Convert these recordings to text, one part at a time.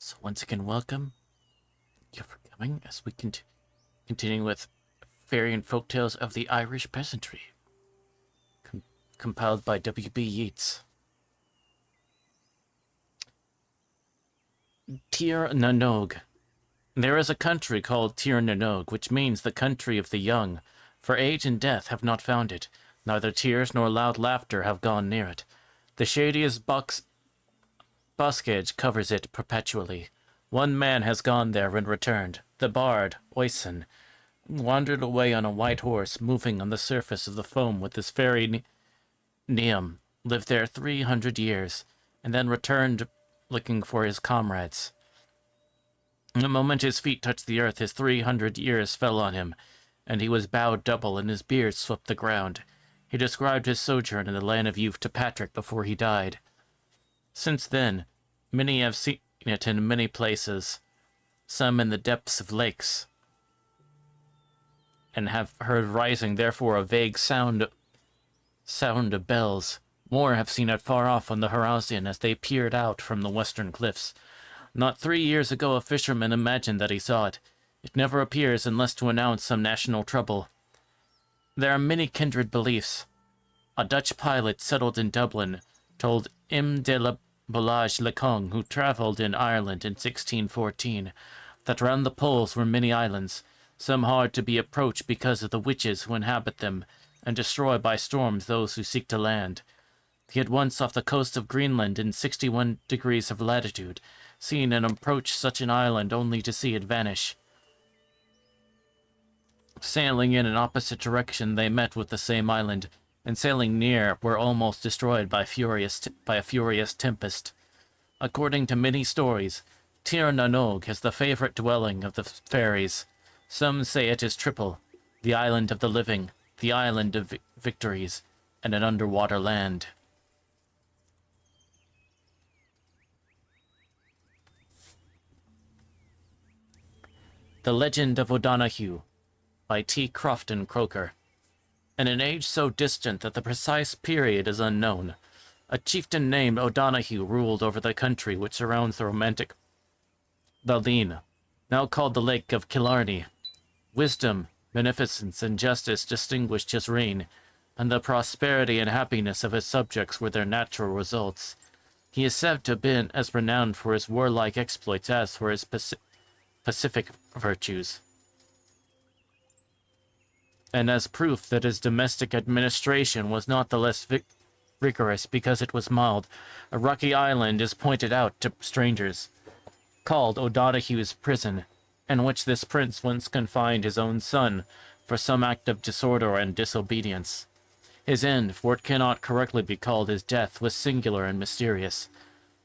So once again, welcome. Thank you for coming as we continue with Fairy and Folktales of the Irish Peasantry, compiled by W.B. Yeats. Tir na Nog. There is a country called Tir na Nog, which means the country of the young, for age and death have not found it. Neither tears nor loud laughter have gone near it. The shadiest boskage covers it perpetually. One man has gone there and returned. The bard, Oisin, wandered away on a white horse, moving on the surface of the foam with his fairy Niam, lived there 300 years, and then returned looking for his comrades. The moment his feet touched the earth, his 300 years fell on him, and he was bowed double, and his beard swept the ground. He described his sojourn in the land of youth to Patrick before he died. Since then, many have seen it in many places, some in the depths of lakes, and have heard rising therefore a vague sound of bells. More have seen it far off on the horizon as they peered out from the western cliffs. Not 3 years ago a fisherman imagined that he saw it. It never appears unless to announce some national trouble. There are many kindred beliefs. A Dutch pilot settled in Dublin told M. de la Bolage Lecong, who travelled in Ireland in 1614, that round the poles were many islands, some hard to be approached because of the witches who inhabit them, and destroy by storms those who seek to land. He had once off the coast of Greenland in 61 degrees of latitude, seen and approached such an island only to see it vanish. Sailing in an opposite direction, they met with the same island, and sailing near were almost destroyed by a furious tempest. According to many stories, Tir na Nog is the favorite dwelling of the fairies. Some say it is triple, the island of the living, the island of victories, and an underwater land. The Legend of O'Donoghue by T. Crofton Croker. In an age so distant that the precise period is unknown, a chieftain named O'Donoghue ruled over the country which surrounds the romantic Balleen, now called the Lake of Killarney. Wisdom, beneficence, and justice distinguished his reign, and the prosperity and happiness of his subjects were their natural results. He is said to have been as renowned for his warlike exploits as for his pacific virtues. And as proof that his domestic administration was not the less rigorous because it was mild, a rocky island is pointed out to strangers, called O'Donoghue's prison, in which this prince once confined his own son for some act of disorder and disobedience. His end, for it cannot correctly be called his death, was singular and mysterious.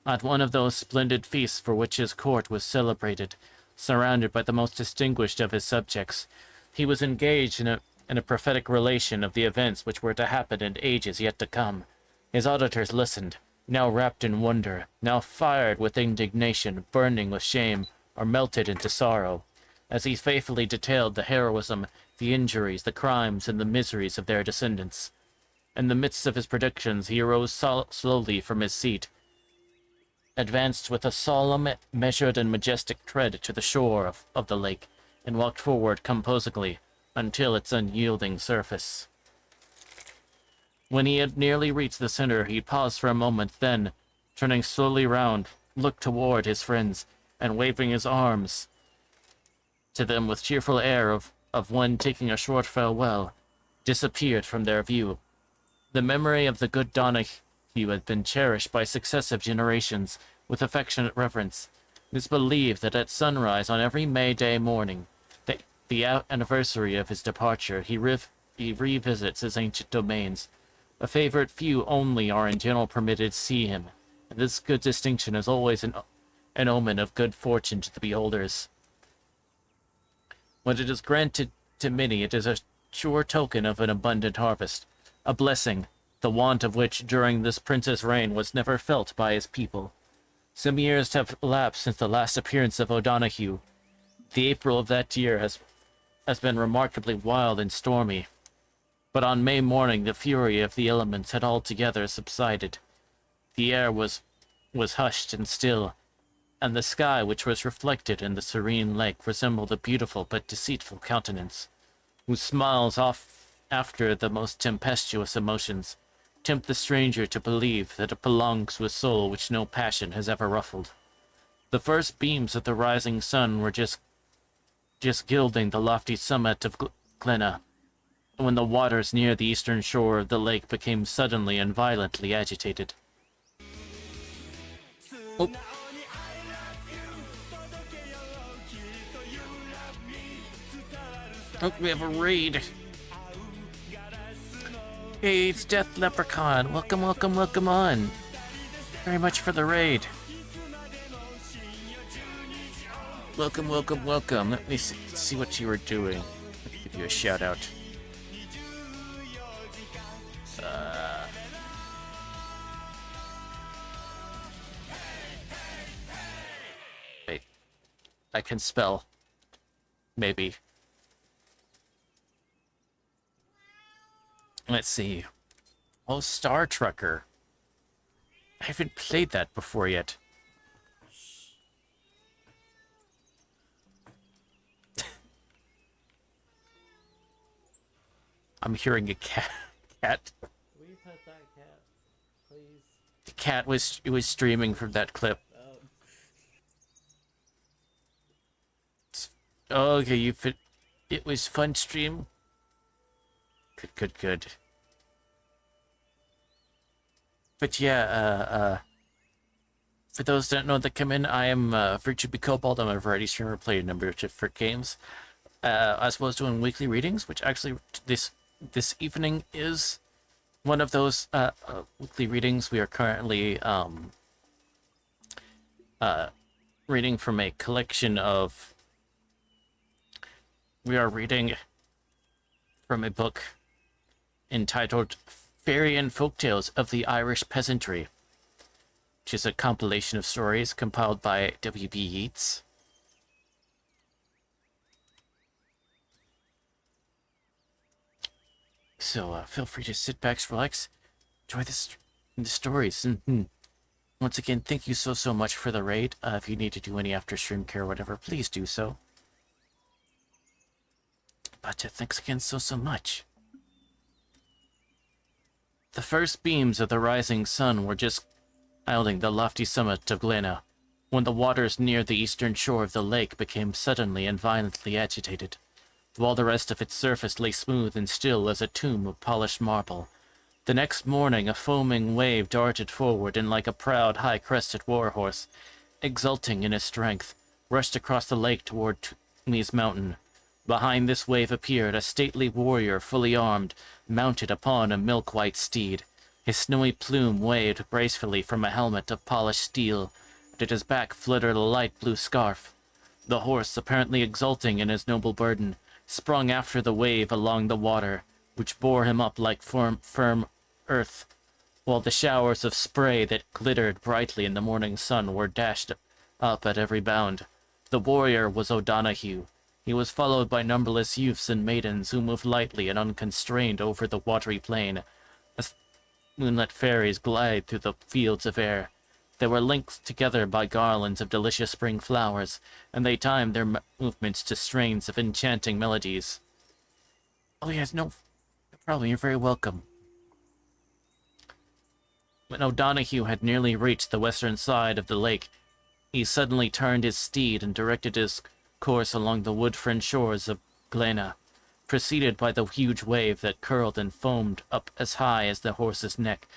At one of those splendid feasts for which his court was celebrated, surrounded by the most distinguished of his subjects, he was engaged in a prophetic relation of the events which were to happen in ages yet to come. His auditors listened, now wrapped in wonder, now fired with indignation, burning with shame, or melted into sorrow, as he faithfully detailed the heroism, the injuries, the crimes, and the miseries of their descendants. In the midst of his predictions, he arose slowly from his seat, advanced with a solemn, measured, and majestic tread to the shore of the lake, and walked forward composedly until its unyielding surface. When he had nearly reached the center, he paused for a moment, then, turning slowly round, looked toward his friends, and waving his arms to them with cheerful air of one taking a short farewell, disappeared from their view. The memory of the good Donoghue had been cherished by successive generations with affectionate reverence. It is believed that at sunrise on every May Day morning, the anniversary of his departure, he revisits his ancient domains. A favorite few only are in general permitted to see him, and this good distinction is always an omen of good fortune to the beholders. When it is granted to many, it is a sure token of an abundant harvest, a blessing, the want of which during this prince's reign was never felt by his people. Some years have elapsed since the last appearance of O'Donoghue. The April of that year has been remarkably wild and stormy, but on May morning the fury of the elements had altogether subsided. The air was hushed and still, and the sky, which was reflected in the serene lake, resembled a beautiful but deceitful countenance, whose smiles off after the most tempestuous emotions tempt the stranger to believe that it belongs to a soul which no passion has ever ruffled. The first beams of the rising sun were just gilding the lofty summit of Glenna, when the waters near the eastern shore of the lake became suddenly and violently agitated. Oh. Oh, we have a raid. Hey, it's Death Leprechaun. Welcome, welcome, welcome on. Very much for the raid. Welcome, welcome, welcome. Let me see what you were doing. Let me give you a shout out. Wait. I can spell. Maybe. Let's see. Oh, Star Trekker. I haven't played that before yet. I'm hearing a cat. Will you pet that cat, please? The cat was streaming from that clip. Oh, okay, you fit. It was fun stream. Good, good, good. But yeah, for those that don't know that come in, I am Virtue Kobold. I'm a variety streamer, play a number of different games. As well as doing weekly readings, which actually this evening is one of those weekly readings. We are currently reading from a collection of. We are reading from a book entitled Fairy and Folktales of the Irish Peasantry, which is a compilation of stories compiled by W.B. Yeats. So feel free to sit back, relax, enjoy the stories. And once again, thank you so much for the raid. If you need to do any after stream care or whatever, please do so. But thanks again so much. The first beams of the rising sun were just gilding the lofty summit of Glenna, when the waters near the eastern shore of the lake became suddenly and violently agitated, while the rest of its surface lay smooth and still as a tomb of polished marble. The next morning a foaming wave darted forward and like a proud, high-crested war-horse, exulting in his strength, rushed across the lake toward Tumi's mountain. Behind this wave appeared a stately warrior fully armed, mounted upon a milk-white steed. His snowy plume waved gracefully from a helmet of polished steel, and at his back fluttered a light blue scarf. The horse, apparently exulting in his noble burden, sprung after the wave along the water, which bore him up like firm earth, while the showers of spray that glittered brightly in the morning sun were dashed up at every bound. The warrior was O'Donoghue. He was followed by numberless youths and maidens who moved lightly and unconstrained over the watery plain, as moonlit fairies glide through the fields of air. They were linked together by garlands of delicious spring flowers, and they timed their movements to strains of enchanting melodies. Oh yes, no problem, you're very welcome. When O'Donoghue had nearly reached the western side of the lake, he suddenly turned his steed and directed his course along the wood-fringed shores of Glenna, preceded by the huge wave that curled and foamed up as high as the horse's neck,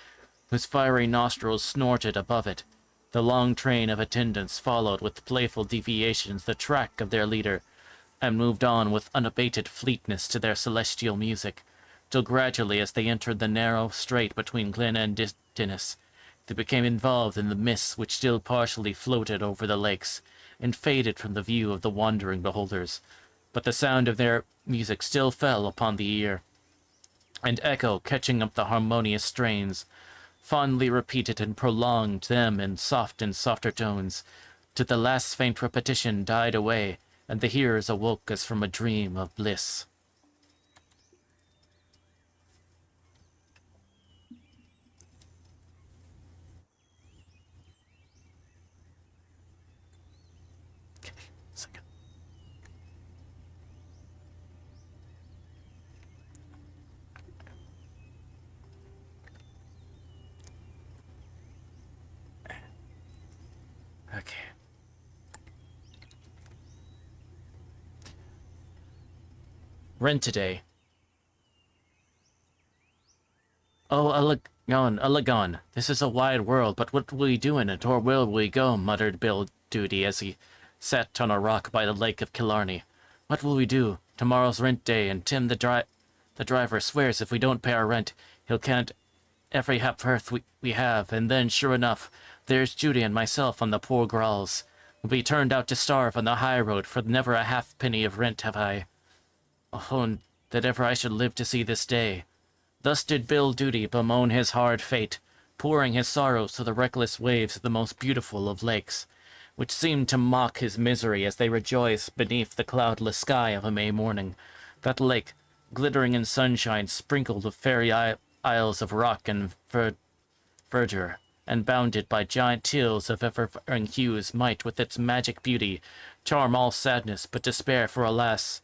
whose fiery nostrils snorted above it. The long train of attendants followed with playful deviations the track of their leader, and moved on with unabated fleetness to their celestial music, till gradually, as they entered the narrow strait between Glenna and Dinas, they became involved in the mists which still partially floated over the lakes, and faded from the view of the wandering beholders. But the sound of their music still fell upon the ear, and echo, catching up the harmonious strains, fondly repeated and prolonged them in soft and softer tones, till the last faint repetition died away, and the hearers awoke as from a dream of bliss. Okay. Rent today. Oh, Alagon. This is a wide world, but what will we do in it, or where will we go? Muttered Bill Duty as he sat on a rock by the lake of Killarney. What will we do? Tomorrow's rent day, and Tim the driver swears if we don't pay our rent, he'll count every ha'porth we have, and then, sure enough, there's Judy and myself on the poor growls. We'll be turned out to starve on the high road, for never a halfpenny of rent have I. Oh, and that ever I should live to see this day. Thus did Bill Duty bemoan his hard fate, pouring his sorrows to the reckless waves of the most beautiful of lakes, which seemed to mock his misery as they rejoiced beneath the cloudless sky of a May morning. That lake, glittering in sunshine, sprinkled with fairy isles of rock and verdure, and bounded by giant tills of ever-varying hues, might, with its magic beauty, charm all sadness but despair, for alas,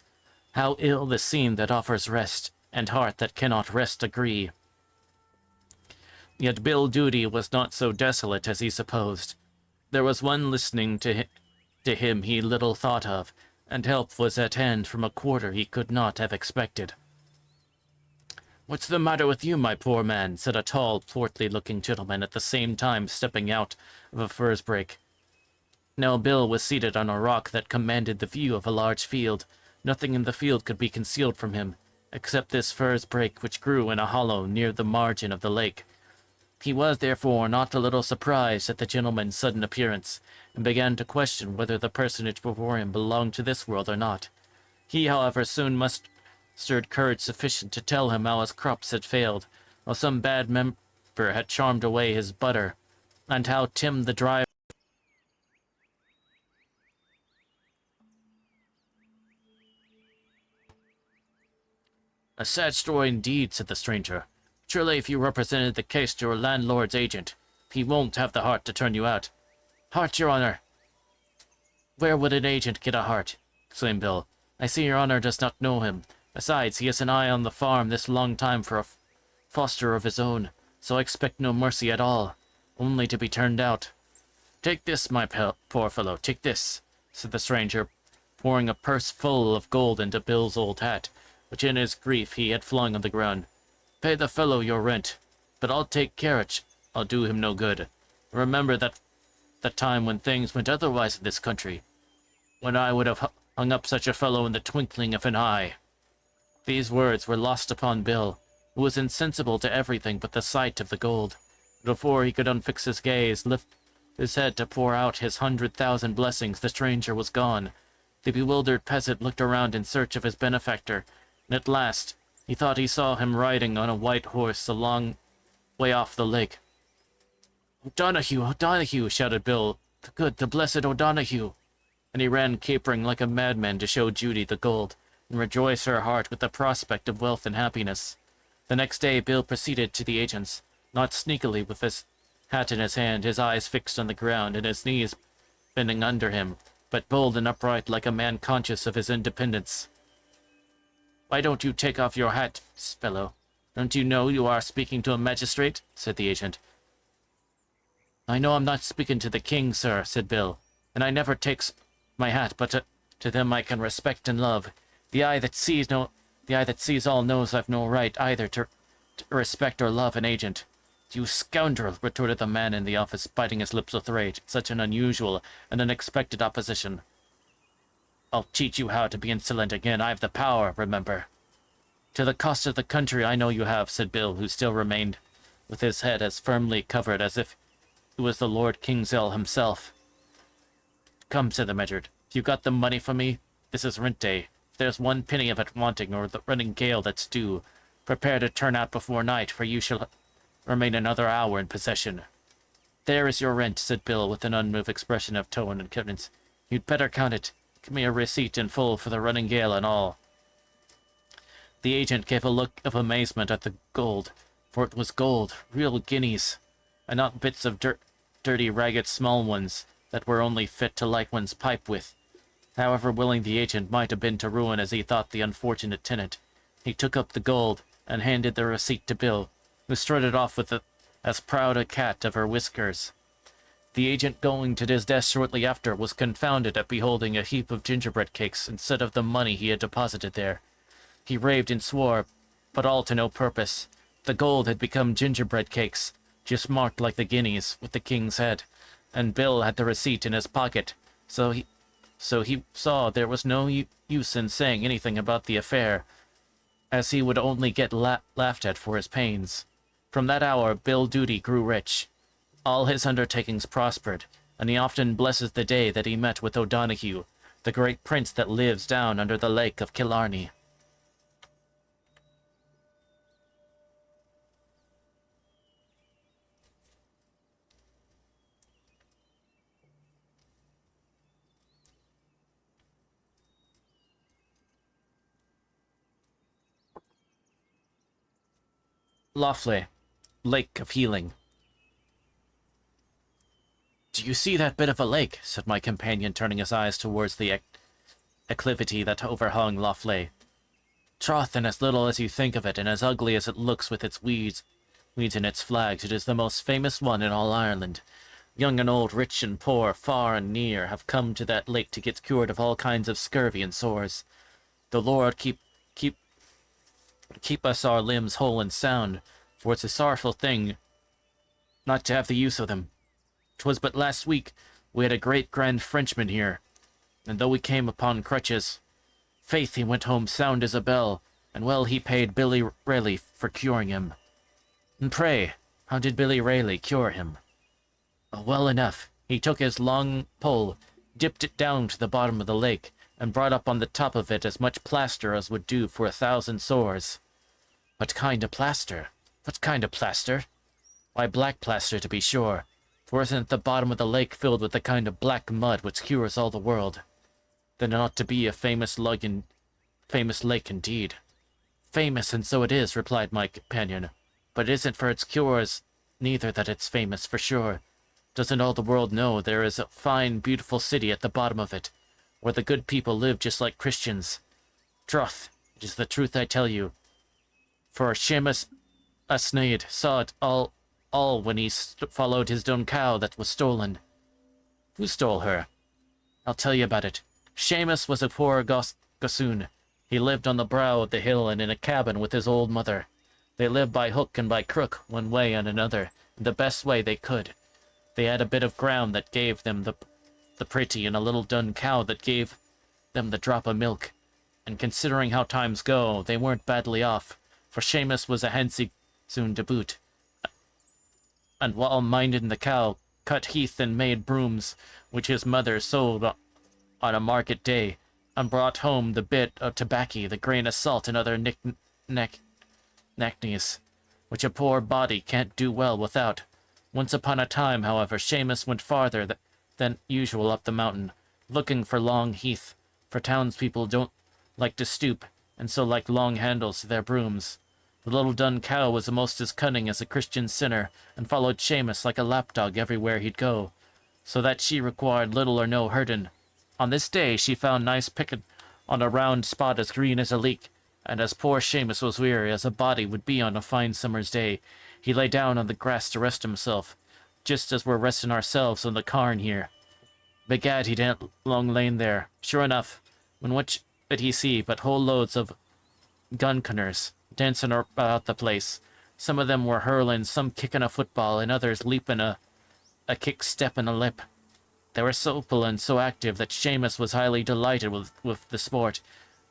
how ill the scene that offers rest, and heart that cannot rest agree. Yet Bill Duty was not so desolate as he supposed. There was one listening to him he little thought of, and help was at hand from a quarter he could not have expected. "What's the matter with you, my poor man?" said a tall, portly-looking gentleman, at the same time stepping out of a furze brake. Now Bill was seated on a rock that commanded the view of a large field. Nothing in the field could be concealed from him, except this furze brake which grew in a hollow near the margin of the lake. He was, therefore, not a little surprised at the gentleman's sudden appearance, and began to question whether the personage before him belonged to this world or not. He, however, soon mustered courage sufficient to tell him how his crops had failed, how some bad member had charmed away his butter, and how Tim the driver. "A sad story indeed," said the stranger. "Surely if you represented the case to your landlord's agent, he won't have the heart to turn you out." "Heart, your honor! Where would an agent get a heart?" exclaimed Bill. "I see your honor does not know him. Besides, he has an eye on the farm this long time for a foster of his own, so I expect no mercy at all, only to be turned out." "Take this, my poor fellow, take this," said the stranger, pouring a purse full of gold into Bill's old hat, which in his grief he had flung on the ground. "Pay the fellow your rent, but I'll take care I'll do him no good. Remember that the time when things went otherwise in this country, when I would have hung up such a fellow in the twinkling of an eye." These words were lost upon Bill, who was insensible to everything but the sight of the gold. Before he could unfix his gaze, lift his head to pour out his 100,000 blessings, the stranger was gone. The bewildered peasant looked around in search of his benefactor, and at last he thought he saw him riding on a white horse a long way off the lake. "O'Donoghue, O'Donoghue!" shouted Bill. The blessed O'Donoghue!" And he ran capering like a madman to show Judy the gold, and rejoice her heart with the prospect of wealth and happiness. The next day Bill proceeded to the agent's, not sneakily with his hat in his hand, his eyes fixed on the ground, and his knees bending under him, but bold and upright like a man conscious of his independence. "Why don't you take off your hat, fellow? Don't you know you are speaking to a magistrate?" said the agent. "I know I'm not speaking to the king, sir," said Bill, "and I never takes my hat but to them I can respect and love. The eye that sees all knows I've no right either to respect or love an agent." "You scoundrel!" retorted the man in the office, biting his lips with rage at such an unusual and unexpected opposition. "I'll teach you how to be insolent again. I have the power, remember." "To the cost of the country, I know you have," said Bill, who still remained with his head as firmly covered as if he was the Lord Kingsale himself. "Come," said the measured, "if you got the money for me, this is rent day. If there's one penny of it wanting, or the running gale that's due, prepare to turn out before night, for you shall remain another hour in possession." "There is your rent," said Bill, with an unmoved expression of tone and countenance. "You'd better count it. Give me a receipt in full for the running gale and all." The agent gave a look of amazement at the gold, for it was gold, real guineas, and not bits of dirty, ragged small ones that were only fit to light one's pipe with. However willing the agent might have been to ruin, as he thought, the unfortunate tenant, he took up the gold and handed the receipt to Bill, who strutted off with as proud a cat of her whiskers. The agent going to his desk shortly after was confounded at beholding a heap of gingerbread cakes instead of the money he had deposited there. He raved and swore, but all to no purpose. The gold had become gingerbread cakes, just marked like the guineas, with the king's head, and Bill had the receipt in his pocket, so he saw there was no use in saying anything about the affair, as he would only get laughed at for his pains. From that hour, Bill Duty grew rich. All his undertakings prospered, and he often blesses the day that he met with O'Donoghue, the great prince that lives down under the lake of Killarney. Loughley, Lake of Healing. "Do you see that bit of a lake?" said my companion, turning his eyes towards the acclivity that overhung Loughley. "Troth, and as little as you think of it, and as ugly as it looks with its weeds and its flags, it is the most famous one in all Ireland. Young and old, rich and poor, far and near, have come to that lake to get cured of all kinds of scurvy and sores. The Lord keep us our limbs whole and sound, for it's a sorrowful thing not to have the use of them. 'Twas but last week we had a great grand Frenchman here, and though we came upon crutches, faith, he went home sound as a bell, and well he paid Billy Rayleigh for curing him." "And pray, how did Billy Rayleigh cure him?" "Oh, well enough. He took his long pole, dipped it down to the bottom of the lake, and brought up on the top of it as much plaster as would do for 1,000 sores." "What kind of plaster?" "What kind of plaster? Why, black plaster, to be sure. For isn't the bottom of the lake filled with the kind of black mud which cures all the world? Then it ought to be a famous lake indeed." "Famous, and so it is," replied my companion. "But it isn't for its cures neither that it's famous, for sure. Doesn't all the world know there is a fine, beautiful city at the bottom of it, where the good people live just like Christians? Troth, it is the truth I tell you. For Seamus Asnaid saw it all when he followed his dun cow that was stolen." "Who stole her?" "I'll tell you about it. Seamus was a poor gossoon. He lived on the brow of the hill and in a cabin with his old mother. They lived by hook and by crook, one way and another, in the best way they could. They had a bit of ground that gave them the pretty, and a little dun cow that gave them the drop of milk. And considering how times go, they weren't badly off, for Seamus was a handsy soon to boot, and while minding the cow, cut heath and made brooms, which his mother sold on a market day, and brought home the bit of tobaccy, the grain of salt, and other knackneys, which a poor body can't do well without. Once upon a time, however, Seamus went farther than usual up the mountain, looking for long heath, for townspeople don't like to stoop, and so like long handles to their brooms. The little dun cow was almost as cunning as a Christian sinner, and followed Seamus like a lapdog everywhere he'd go, so that she required little or no herding. On this day she found nice picking on a round spot as green as a leek, and as poor Seamus was weary as a body would be on a fine summer's day, he lay down on the grass to rest himself, just as we're resting ourselves on the cairn here. Begad, he didn't long lain there. Sure enough, when what did he see but whole loads of gunconers dancing about the place. Some of them were hurling, some kicking a football, and others leaping a kick, step, and a lip. They were so supple and so active that Seamus was highly delighted with the sport,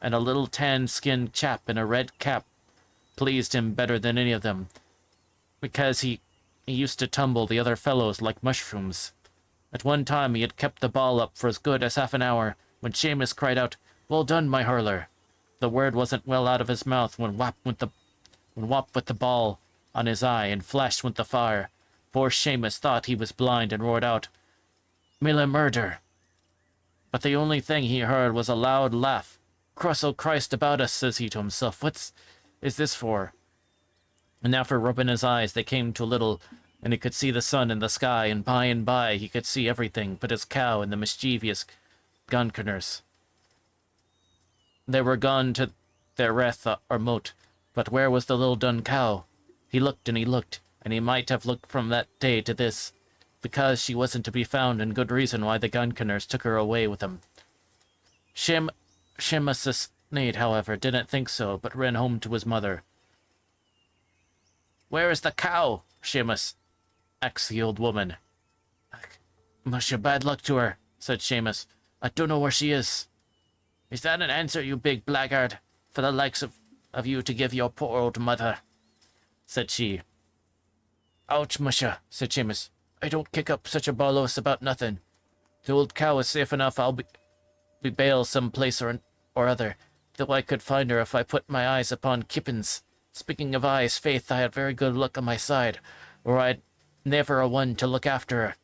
and a little tan-skinned chap in a red cap pleased him better than any of them, because he used to tumble the other fellows like mushrooms. At one time he had kept the ball up for as good as half an hour, when Seamus cried out, "Well done, my hurler." The word wasn't well out of his mouth when whap went the ball on his eye, and flash went the fire. Poor Seamus thought he was blind, and roared out, "Mille murder!" But the only thing he heard was a loud laugh. "Cross o' Christ about us," says he to himself, "What's is this for?" And after rubbing his eyes, they came to a little, and he could see the sun in the sky, and by he could see everything but his cow and the mischievous gunconers. They were gone to their reth or moat, but where was the little dun cow? He looked, and he might have looked from that day to this. because she wasn't to be found, and good reason why the Gunconers took her away with them. Seamus Sneed, however, didn't think so, but ran home to his mother. "Where is the cow?" Seamus asked the old woman. "Musha, bad luck to her," said Seamus. "I don't know where she is." "Is that an answer, you big blackguard, for the likes of you to give your poor old mother?" said she. "Ouch, musha," said Seamus. "I don't kick up such a bolos about nothing. The old cow is safe enough. I'll be bail some place or other, though I could find her if I put my eyes upon Kippins. Speaking of eyes, faith, I had very good luck on my side, or I'd never a one to look after her."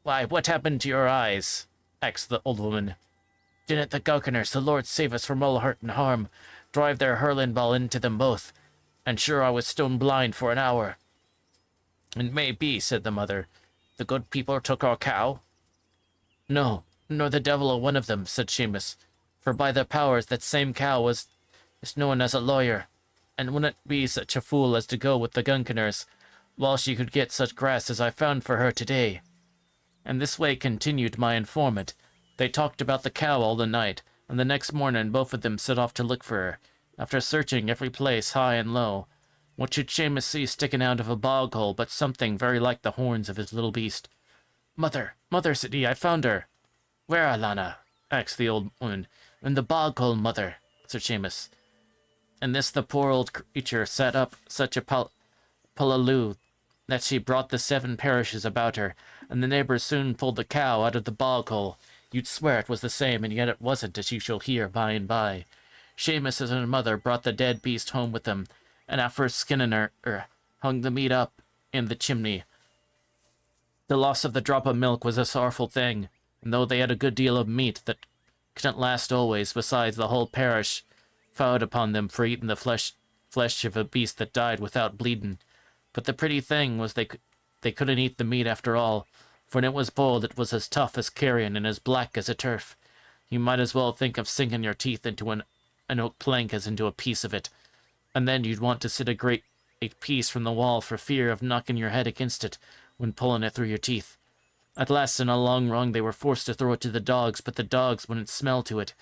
"Why, what happened to your eyes?" asked the old woman. "Didn't the Gulkiners, the Lord save us from all hurt and harm, drive their hurling ball into them both? And sure I was stone blind for an hour." "And may be," said the mother, "the good people took our cow?" "No, nor the devil a one of them," said Seamus, "for by their powers that same cow is known as a lawyer, and wouldn't be such a fool as to go with the Gunconers, while she could get such grass as I found for her today." And this way continued my informant. They talked about the cow all the night, and the next morning both of them set off to look for her. After searching every place, high and low, what should Seamus see sticking out of a bog hole but something very like the horns of his little beast? "Mother, mother," said he, "I found her." "Where, Alana?" asked the old woman. "In the bog hole, mother," said Seamus. And this the poor old creature set up such a pullalloo that she brought the 7 parishes about her, and the neighbours soon pulled the cow out of the bog hole. You'd swear it was the same, and yet it wasn't, as you shall hear by and by. Seamus and her mother brought the dead beast home with them, and after skinning her, hung the meat up in the chimney. The loss of the drop of milk was a sorrowful thing, and though they had a good deal of meat that couldn't last always, besides the whole parish fowed upon them for eating the flesh of a beast that died without bleeding. But the pretty thing was they couldn't eat the meat after all, for when it was boiled it was as tough as carrion and as black as a turf. You might as well think of sinking your teeth into an oak plank as into a piece of it, and then you'd want to sit a great piece from the wall for fear of knocking your head against it when pulling it through your teeth. At last, in a long run, they were forced to throw it to the dogs, but the dogs wouldn't smell to it,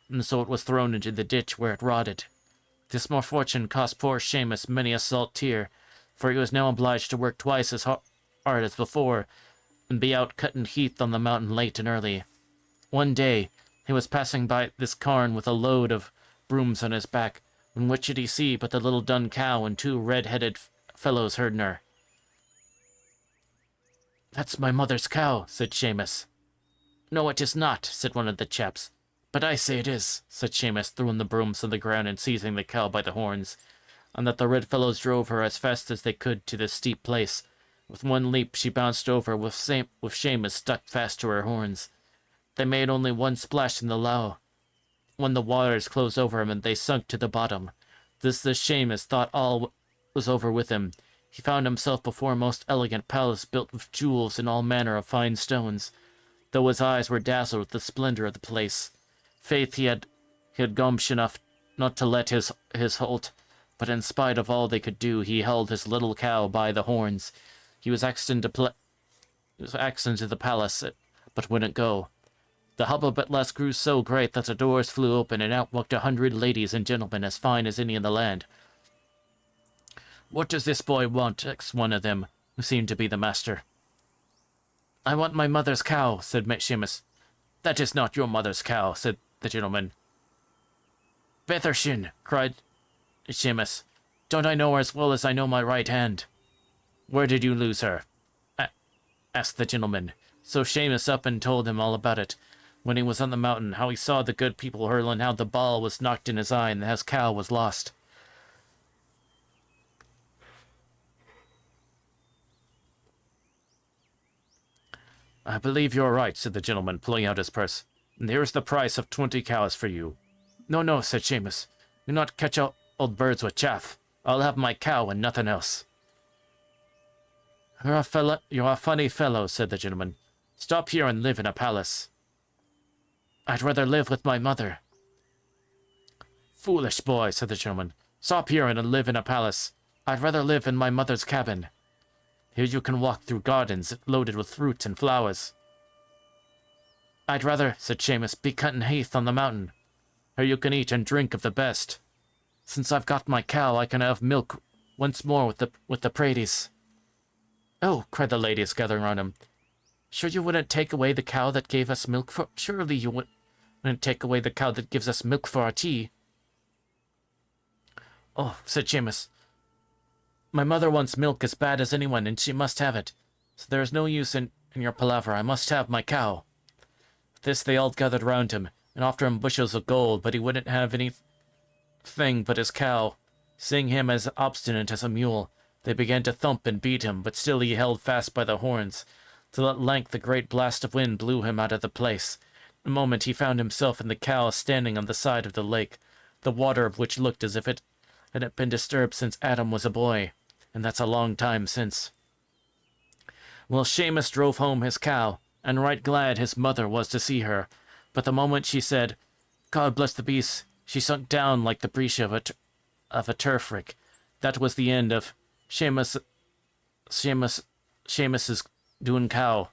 and so it was thrown into the ditch where it rotted. This misfortune cost poor Seamus many a salt tear, for he was now obliged to work twice as hard as before, and be out cutting heath on the mountain late and early. One day, he was passing by this cairn with a load of brooms on his back, when what should he see but the little dun cow and 2 red-headed fellows herding her. "That's my mother's cow," said Seamus. "No, it is not," said one of the chaps. "But I say it is," said Seamus, throwing the brooms on the ground and seizing the cow by the horns, and that the red fellows drove her as fast as they could to this steep place. With one leap she bounced over, with Seamus stuck fast to her horns. They made only one splash in the lough, when the waters closed over him and they sunk to the bottom. The Seamus thought all was over with him. He found himself before a most elegant palace built with jewels and all manner of fine stones, though his eyes were dazzled with the splendor of the place. Faith, he had gumption enough not to let his halt, but in spite of all they could do, he held his little cow by the horns. He was axed into the palace, but wouldn't go. The hubbub at last grew so great that the doors flew open, and out walked 100 ladies and gentlemen as fine as any in the land. "What does this boy want?" asked one of them, who seemed to be the master. "I want my mother's cow," said Seamus. "That is not your mother's cow," said the gentleman. "Bethershin," cried Seamus. "Don't I know her as well as I know my right hand?" "Where did you lose her?" asked the gentleman. So Seamus up and told him all about it, when he was on the mountain, how he saw the good people hurling, how the ball was knocked in his eye, and his cow was lost. "I believe you're right," said the gentleman, pulling out his purse. "And here's the price of 20 cows for you." "No, no," said Seamus. "Do not catch old birds with chaff. I'll have my cow and nothing else." You're a funny fellow," said the gentleman. "Stop here and live in a palace." "I'd rather live with my mother." "Foolish boy," said the gentleman. "Stop here and live in a palace. I'd rather live in my mother's cabin." Here you can walk through gardens loaded with fruit and flowers. I'd rather, said Seamus, be cutting heath on the mountain. Here you can eat and drink of the best. Since I've got my cow, I can have milk once more with the Praties. Oh, cried the ladies gathering round him. Sure you wouldn't take away the cow that gave us milk for... Surely you wouldn't take away the cow that gives us milk for our tea. Oh, said Seamus. My mother wants milk as bad as anyone, and she must have it. So there is no use in your palaver. I must have my cow. With this they all gathered round him, and offered him bushels of gold, but he wouldn't have anything but his cow. Seeing him as obstinate as a mule, they began to thump and beat him, but still he held fast by the horns, till at length a great blast of wind blew him out of the place. In a moment he found himself and the cow standing on the side of the lake, the water of which looked as if it hadn't been disturbed since Adam was a boy, and that's a long time since. Well, Seamus drove home his cow, and right glad his mother was to see her, but the moment she said, God bless the beast, she sunk down like the breech of a turf rick. That was the end of Seamus's doon cow.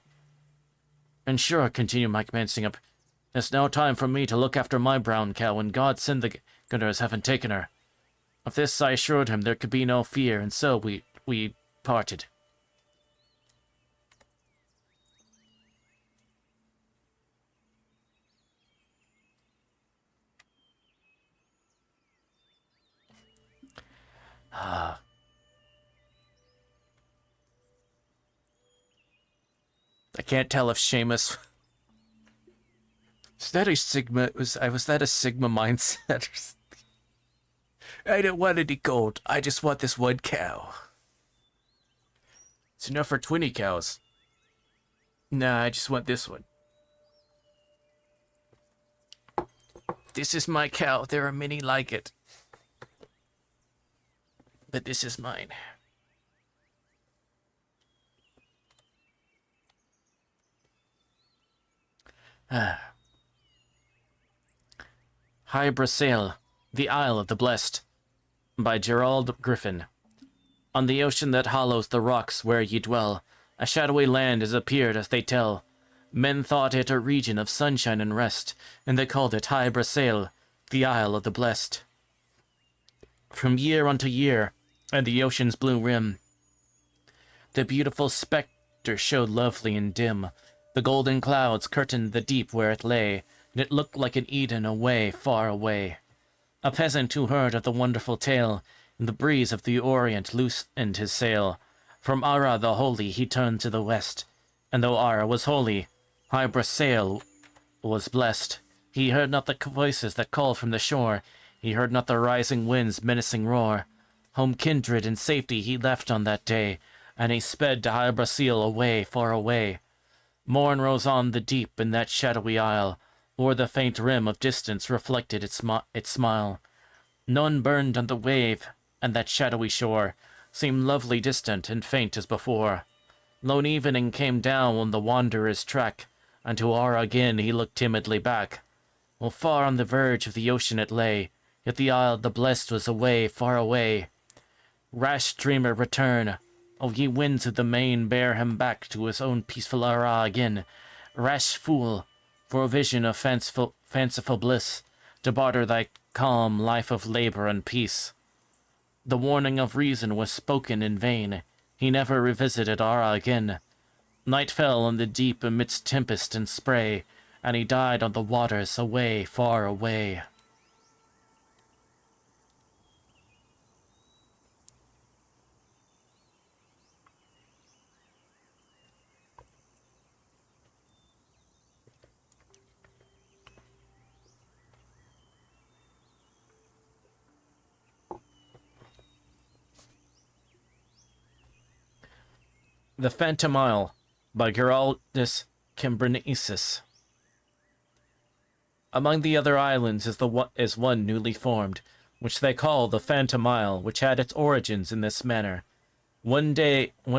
And sure, continued Mike, mancing up, it's now time for me to look after my brown cow, and God send the gunners haven't taken her. Of this I assured him there could be no fear, and so we parted. I can't tell if Seamus... Was that a Sigma mindset? I don't want any gold. I just want this one cow. It's enough for 20 cows. Nah, I just want this one. This is my cow. There are many like it. But this is mine. High Brasail, the Isle of the Blessed, by Gerald Griffin. On the ocean that hollows the rocks where ye dwell, a shadowy land has appeared as they tell. Men thought it a region of sunshine and rest, and they called it High Brasail, the Isle of the Blessed. From year unto year, and the ocean's blue rim, the beautiful spectre showed lovely and dim. The golden clouds curtained the deep where it lay, and it looked like an Eden away, far away. A peasant who heard of the wonderful tale, in the breeze of the Orient loosened his sail. From Ara the holy he turned to the west, and though Ara was holy, High Brasail was blessed. He heard not the voices that called from the shore, he heard not the rising wind's menacing roar. Home kindred and safety he left on that day, and he sped to High Brasail away, far away. Morn rose on the deep in that shadowy isle, o'er the faint rim of distance reflected its smile. None burned on the wave, and that shadowy shore seemed lovely distant and faint as before. Lone evening came down on the wanderer's track, and to Ara again he looked timidly back. Well, far on the verge of the ocean it lay, yet the isle the blessed was away, far away. Rash dreamer, return! O ye winds of the main, bear him back to his own peaceful Ara again. Rash fool! For a vision of fanciful bliss, to barter thy calm life of labor and peace. The warning of reason was spoken in vain. He never revisited Ara again. Night fell on the deep amidst tempest and spray, and he died on the waters away, far away. The Phantom Isle, by Geraldus Cambrensis. Among the other islands is one newly formed, which they call the Phantom Isle, which had its origins in this manner. One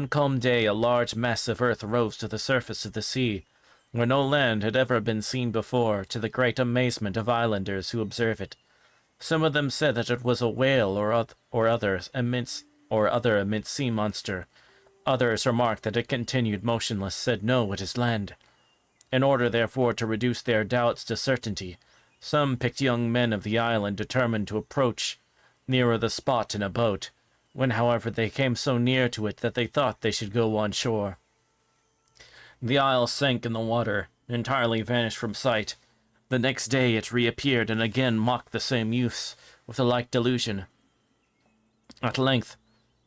calm day, a large mass of earth rose to the surface of the sea, where no land had ever been seen before, to the great amazement of islanders who observe it. Some of them said that it was a whale or other immense sea monster. Others remarked that it continued motionless, said, "No, it is land." In order, therefore, to reduce their doubts to certainty, some picked young men of the island determined to approach nearer the spot in a boat, when, however, they came so near to it that they thought they should go on shore. The isle sank in the water, entirely vanished from sight. The next day it reappeared and again mocked the same youths, with a like delusion. At length,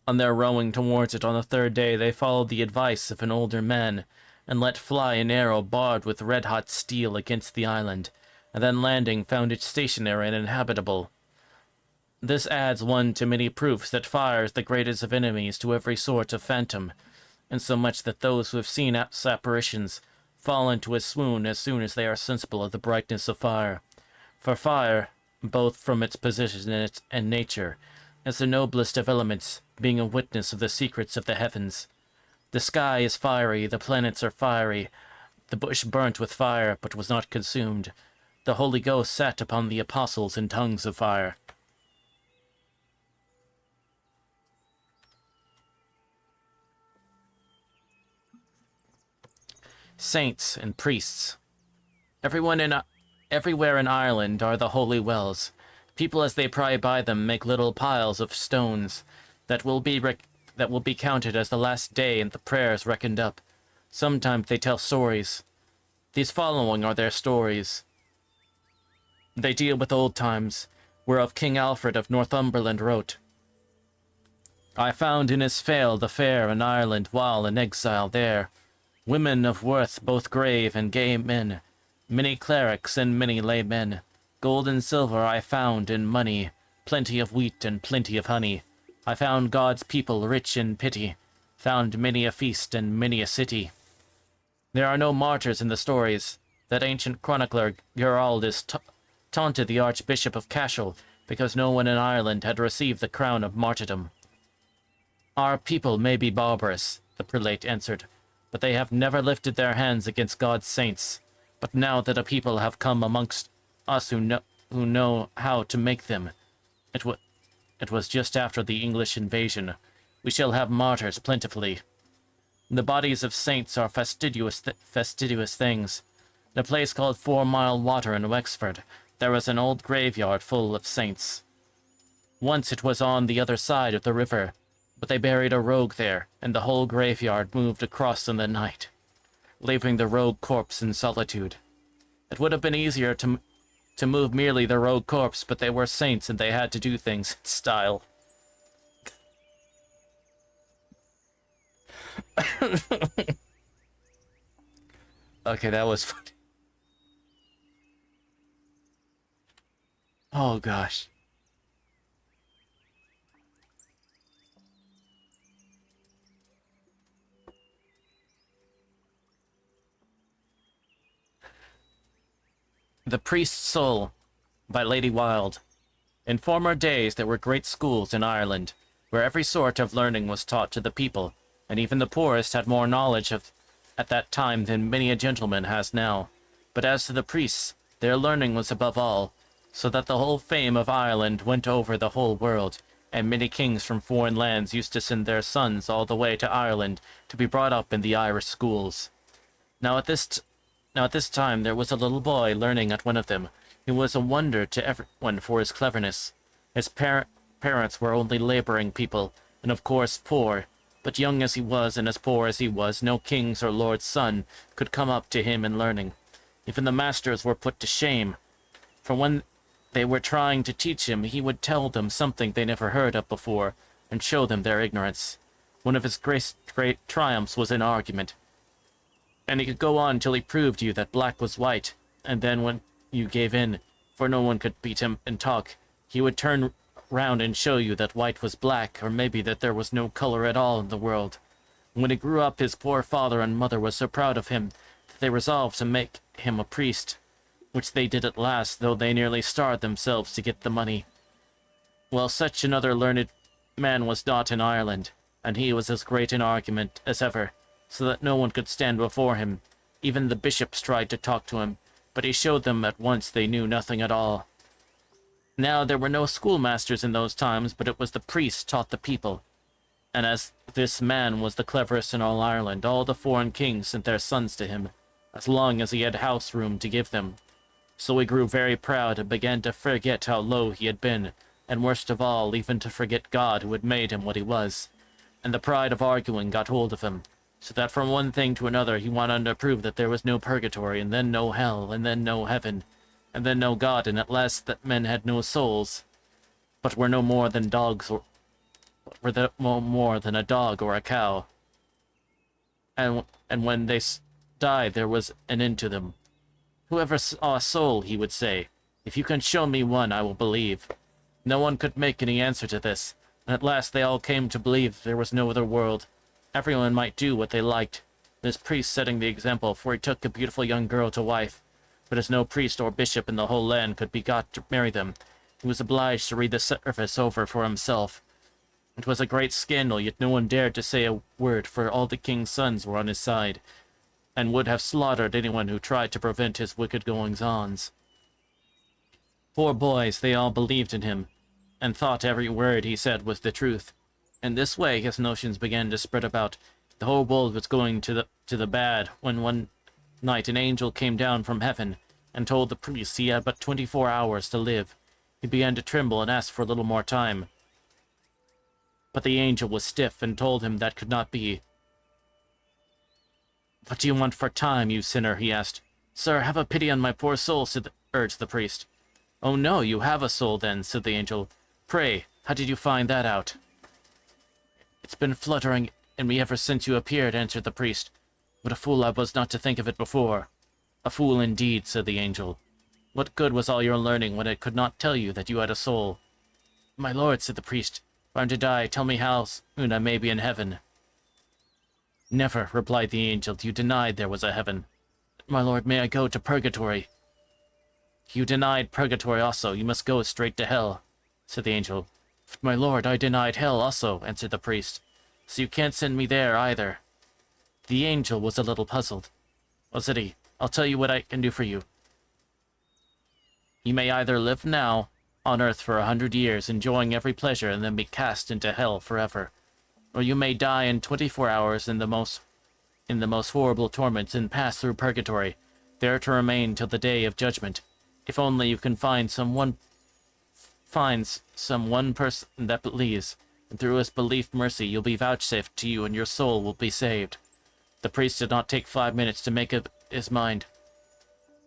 on their rowing towards it on the third day, they followed the advice of an older man, and let fly an arrow barbed with red-hot steel against the island, and then landing found it stationary and inhabitable. This adds one to many proofs that fire is the greatest of enemies to every sort of phantom, insomuch that those who have seen apparitions fall into a swoon as soon as they are sensible of the brightness of fire. For fire, both from its position and nature, is the noblest of elements, being a witness of the secrets of the heavens. The sky is fiery, the planets are fiery, the bush burnt with fire, but was not consumed. The Holy Ghost sat upon the apostles in tongues of fire. Saints and priests. Everywhere in Ireland are the holy wells. People, as they pry by them, make little piles of stones that will be counted as the last day and the prayers reckoned up. Sometimes they tell stories. These following are their stories. They deal with old times, whereof King Alfred of Northumberland wrote, "I found in Isfale the fair in Ireland while in exile there, women of worth both grave and gay men, many clerics and many laymen. Gold and silver I found in money, plenty of wheat and plenty of honey. I found God's people rich in pity, found many a feast and many a city." There are no martyrs in the stories. That ancient chronicler Geraldus taunted the Archbishop of Cashel because no one in Ireland had received the crown of martyrdom. "Our people may be barbarous," the prelate answered, "but they have never lifted their hands against God's saints. But now that a people have come amongst us who know how to make them, it was just after the English invasion, we shall have martyrs plentifully. The bodies of saints are fastidious things. In a place called 4 Mile Water in Wexford, there is an old graveyard full of saints. Once it was on the other side of the river, but they buried a rogue there, and the whole graveyard moved across in the night, leaving the rogue corpse in solitude. It would have been easier to move merely the rogue corpse, but they were saints and they had to do things in style." Okay, that was funny. Oh gosh. The Priest's Soul by Lady Wilde. In former days there were great schools in Ireland, where every sort of learning was taught to the people, and even the poorest had more knowledge at that time than many a gentleman has now. But as to the priests, their learning was above all, so that the whole fame of Ireland went over the whole world, and many kings from foreign lands used to send their sons all the way to Ireland to be brought up in the Irish schools. Now at this time there was a little boy learning at one of them, who was a wonder to everyone for his cleverness. His parents were only laboring people, and of course poor, but young as he was and as poor as he was, no king's or lord's son could come up to him in learning. Even the masters were put to shame, for when they were trying to teach him, he would tell them something they never heard of before, and show them their ignorance. One of his great triumphs was in argument, and he could go on till he proved you that black was white, and then when you gave in, for no one could beat him in talk, he would turn round and show you that white was black, or maybe that there was no color at all in the world. When he grew up, his poor father and mother were so proud of him that they resolved to make him a priest, which they did at last, though they nearly starved themselves to get the money. Well, such another learned man was not in Ireland, and he was as great in argument as ever, so that no one could stand before him. Even the bishops tried to talk to him, but he showed them at once they knew nothing at all. Now there were no schoolmasters in those times, but it was the priests taught the people. And as this man was the cleverest in all Ireland, all the foreign kings sent their sons to him, as long as he had house room to give them. So he grew very proud and began to forget how low he had been, and worst of all, even to forget God who had made him what he was. And the pride of arguing got hold of him, so that from one thing to another he went on to prove that there was no purgatory, and then no hell, and then no heaven, and then no God, and at last that men had no souls, but were no more than dogs, or were no more than a dog or a cow. And when they died, there was an end to them. Whoever saw a soul, he would say, if you can show me one, I will believe. No one could make any answer to this, and at last they all came to believe there was no other world. Everyone might do what they liked, this priest setting the example, for he took a beautiful young girl to wife. But as no priest or bishop in the whole land could be got to marry them, he was obliged to read the service over for himself. It was a great scandal, yet no one dared to say a word, for all the king's sons were on his side, and would have slaughtered anyone who tried to prevent his wicked goings-ons. Poor boys, they all believed in him, and thought every word he said was the truth. In this way his notions began to spread about. The whole world was going to the bad, when one night an angel came down from heaven, and told the priest he had but 24 hours to live. He began to tremble and asked for a little more time. But the angel was stiff and told him that could not be. "What do you want for time, you sinner?" he asked. "Sir, have a pity on my poor soul," urged the priest. "Oh no, you have a soul then," said the angel. "Pray, how did you find that out?" "It's been fluttering in me ever since you appeared," answered the priest. "What a fool I was not to think of it before." "A fool indeed," said the angel. "What good was all your learning when it could not tell you that you had a soul?" "My lord," said the priest, "if I'm to die, tell me how soon I may be in heaven." "Never," replied the angel. "You denied there was a heaven." "My lord, may I go to purgatory?" "You denied purgatory also. You must go straight to hell," said the angel. "But my lord, I denied hell also," answered the priest. "So you can't send me there either." The angel was a little puzzled. "Well," said he, "I'll tell you what I can do for you. You may either live now on earth for 100 years, enjoying every pleasure, and then be cast into hell forever. Or you may die in 24 hours in the most horrible torments and pass through purgatory, there to remain till the day of judgment. If only you can find some one person that believes, and through his belief mercy you'll be vouchsafed to you and your soul will be saved." The priest did not take 5 minutes to make up his mind.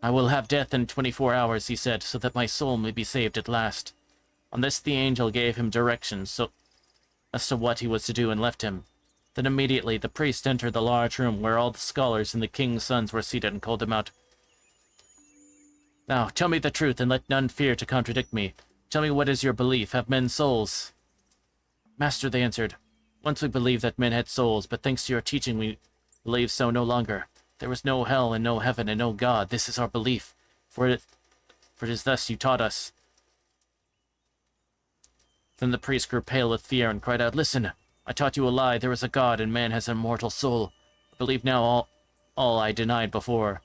"I will have death in 24 hours, he said, so that my soul may be saved at last." On this the angel gave him directions as to what he was to do and left him. Then immediately the priest entered the large room where all the scholars and the king's sons were seated and called him out. "Now, tell me the truth, and let none fear to contradict me. Tell me, what is your belief? Have men souls?" "Master," they answered, "once we believed that men had souls, but thanks to your teaching we believe so no longer. There was no hell and no heaven and no God. This is our belief, for it is thus you taught us." Then the priest grew pale with fear and cried out, "Listen, I taught you a lie. There is a God, and man has an immortal soul. I believe now all I denied before."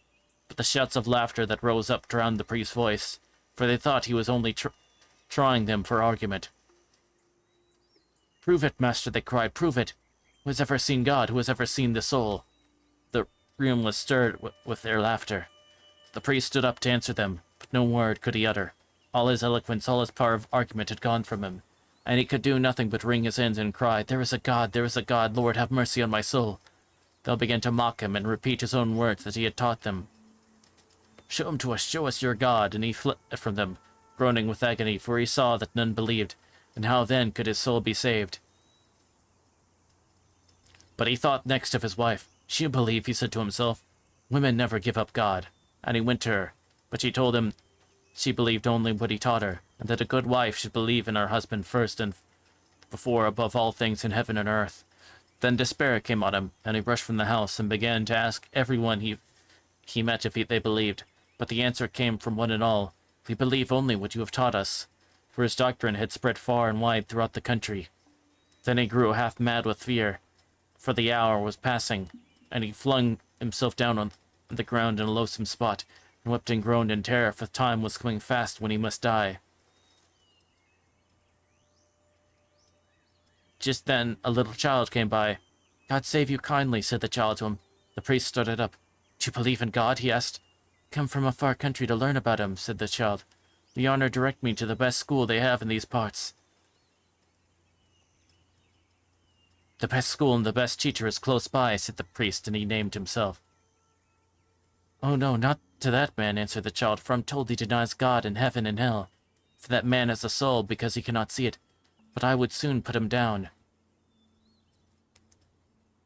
But the shouts of laughter that rose up drowned the priest's voice, for they thought he was only trying them for argument. "Prove it, master," they cried, "prove it. Who has ever seen God? Who has ever seen the soul?" The room was stirred with their laughter. The priest stood up to answer them, but no word could he utter. All his eloquence, all his power of argument had gone from him, and he could do nothing but wring his hands and cry, "There is a God, there is a God, Lord, have mercy on my soul." They all began to mock him and repeat his own words that he had taught them. "Show him to us, show us your God," and he fled from them, groaning with agony, for he saw that none believed, and how then could his soul be saved? But he thought next of his wife. "She'll believe," he said to himself. "Women never give up God." And he went to her, but she told him she believed only what he taught her, and that a good wife should believe in her husband first and before above all things in heaven and earth. Then despair came on him, and he rushed from the house and began to ask everyone he met if they believed. But the answer came from one and all, "We believe only what you have taught us," for his doctrine had spread far and wide throughout the country. Then he grew half mad with fear, for the hour was passing, and he flung himself down on the ground in a loathsome spot, and wept and groaned in terror, for time was coming fast when he must die. Just then, a little child came by. God save you kindly, said the child to him. The priest started up. Do you believe in God? He asked. Come from a far country to learn about him, said the child. The honor direct me to the best school they have in these parts. The best school and the best teacher is close by, said the priest, and he named himself. Oh no, not to that man, answered the child, for I'm told he denies God and heaven and hell. For that man has a soul because he cannot see it, but I would soon put him down.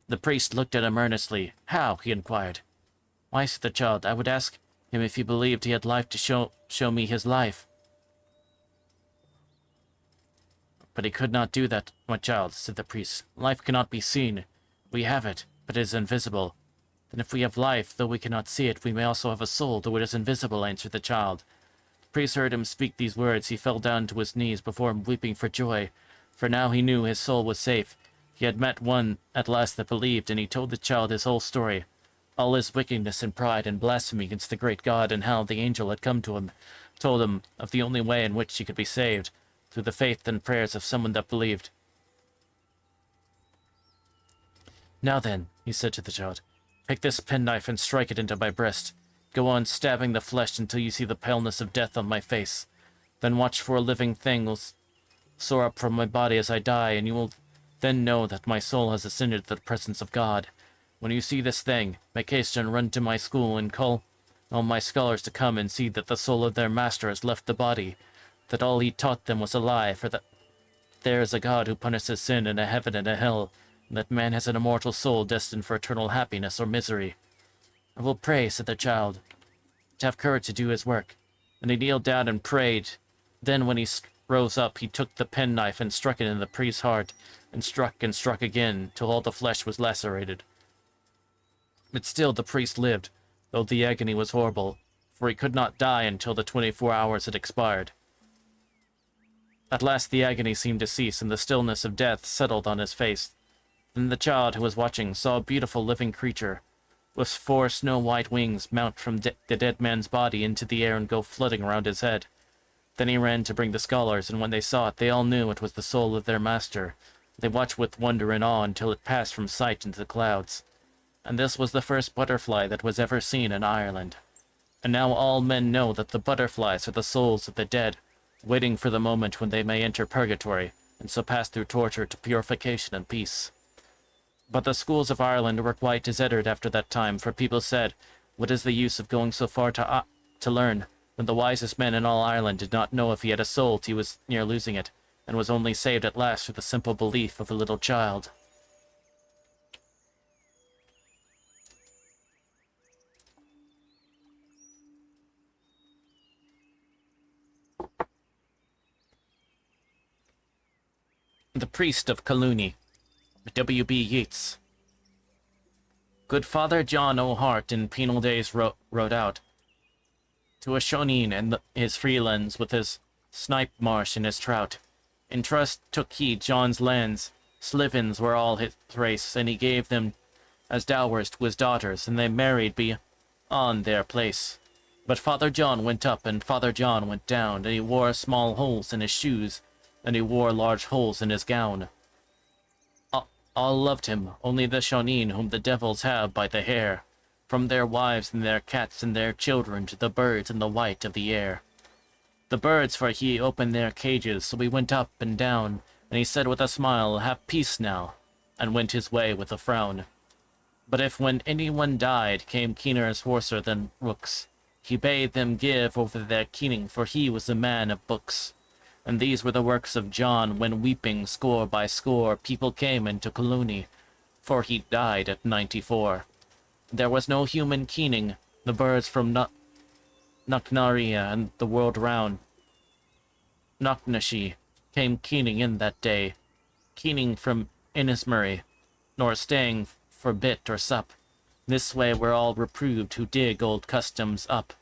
The priest looked at him earnestly. How? He inquired. Why, said the child, I would ask him if he believed he had life to show me his life. But he could not do that, my child, said the priest. Life cannot be seen. We have it, but it is invisible. And if we have life, though we cannot see it, we may also have a soul, though it is invisible, answered the child. The priest heard him speak these words. He fell down to his knees before him, weeping for joy, for now he knew his soul was safe. He had met one at last that believed, and he told the child his whole story. All his wickedness and pride and blasphemy against the great God, and how the angel had come to him, told him of the only way in which he could be saved, through the faith and prayers of someone that believed. Now then, he said to the child, pick this penknife and strike it into my breast. Go on stabbing the flesh until you see the paleness of death on my face. Then watch for a living thing will soar up from my body as I die, and you will then know that my soul has ascended to the presence of God. When you see this thing, make haste and run to my school and call all my scholars to come and see that the soul of their master has left the body, that all he taught them was a lie, for that there is a God who punishes sin and a heaven and a hell, and that man has an immortal soul destined for eternal happiness or misery. I will pray, said the child, to have courage to do his work. And he kneeled down and prayed. Then when he rose up, he took the penknife and struck it in the priest's heart, and struck again, till all the flesh was lacerated. But still the priest lived, though the agony was horrible, for he could not die until the 24 hours had expired. At last the agony seemed to cease, and the stillness of death settled on his face. Then the child who was watching saw a beautiful living creature, with 4 snow-white wings, mount from the dead man's body into the air and go floating around his head. Then he ran to bring the scholars, and when they saw it, they all knew it was the soul of their master. They watched with wonder and awe until it passed from sight into the clouds. And this was the first butterfly that was ever seen in Ireland. And now all men know that the butterflies are the souls of the dead, waiting for the moment when they may enter purgatory, and so pass through torture to purification and peace. But the schools of Ireland were quite deserted after that time, for people said, what is the use of going so far to learn, when the wisest man in all Ireland did not know if he had a soul till he was near losing it, and was only saved at last through the simple belief of a little child. The Priest of Collooney, W.B. Yeats. Good Father John O'Hart in penal days wrote out to a Shoneen and his freelands with his snipe marsh and his trout. In trust took he John's lands, slivens were all his race, and he gave them as dowers to his daughters, and they married beyond their place. But Father John went up, and Father John went down, and he wore small holes in his shoes, and he wore large holes in his gown. All loved him, only the Shoneen whom the devils have by the hair, from their wives and their cats and their children to the birds in the white of the air. The birds, for he opened their cages, so he went up and down, and he said with a smile, have peace now, and went his way with a frown. But if when anyone died came keeners hoarser than rooks, he bade them give over their keening, for he was a man of books. And these were the works of John, when weeping score by score people came into Collooney, for he died at 94. There was no human keening, the birds from Knocknaria and the world round Knocknashee came keening in that day, keening from Innismurray, nor staying for bit or sup. This way we're all reproved who dig old customs up.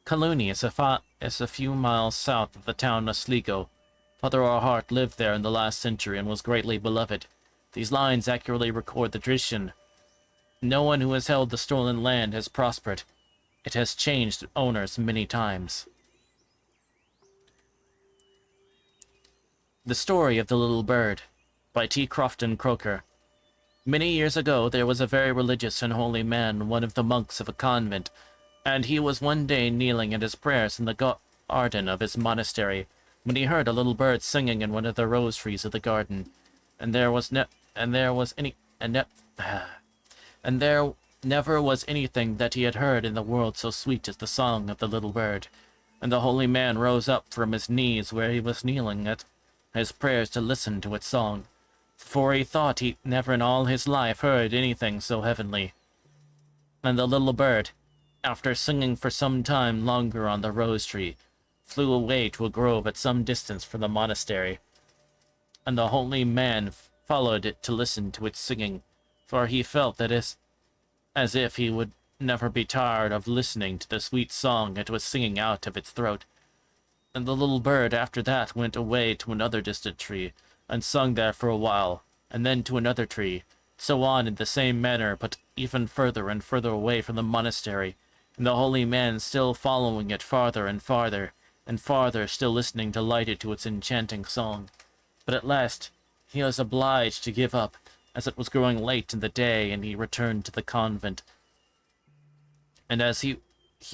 Collooney is a few miles south of the town of Sligo. Father O'Hart lived there in the last century and was greatly beloved. These lines accurately record the tradition. No one who has held the stolen land has prospered. It has changed owners many times. The Story of the Little Bird by T. Crofton Croker. Many years ago there was a very religious and holy man, one of the monks of a convent, and he was one day kneeling at his prayers in the garden of his monastery, when he heard a little bird singing in one of the rose trees of the garden, and there never was anything that he had heard in the world so sweet as the song of the little bird. And the holy man rose up from his knees where he was kneeling at his prayers to listen to its song, for he thought he never in all his life heard anything so heavenly. And the little bird, after singing for some time longer on the rose tree, flew away to a grove at some distance from the monastery. And the holy man followed it to listen to its singing, for he felt that as if he would never be tired of listening to the sweet song it was singing out of its throat. And the little bird after that went away to another distant tree, and sung there for a while, and then to another tree, so on in the same manner, but even further and further away from the monastery, and the holy man still following it farther and farther, and farther still listening delighted to its enchanting song. But at last he was obliged to give up, as it was growing late in the day, and he returned to the convent. And as he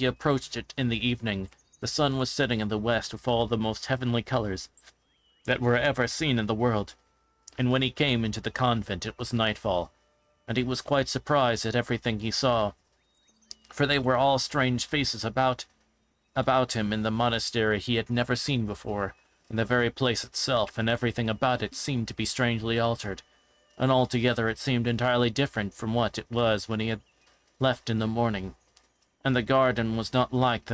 approached it in the evening, the sun was setting in the west with all the most heavenly colors that were ever seen in the world. And when he came into the convent, it was nightfall, and he was quite surprised at everything he saw, for they were all strange faces about him in the monastery he had never seen before, and the very place itself and everything about it seemed to be strangely altered, and altogether it seemed entirely different from what it was when he had left in the morning. And the garden was not like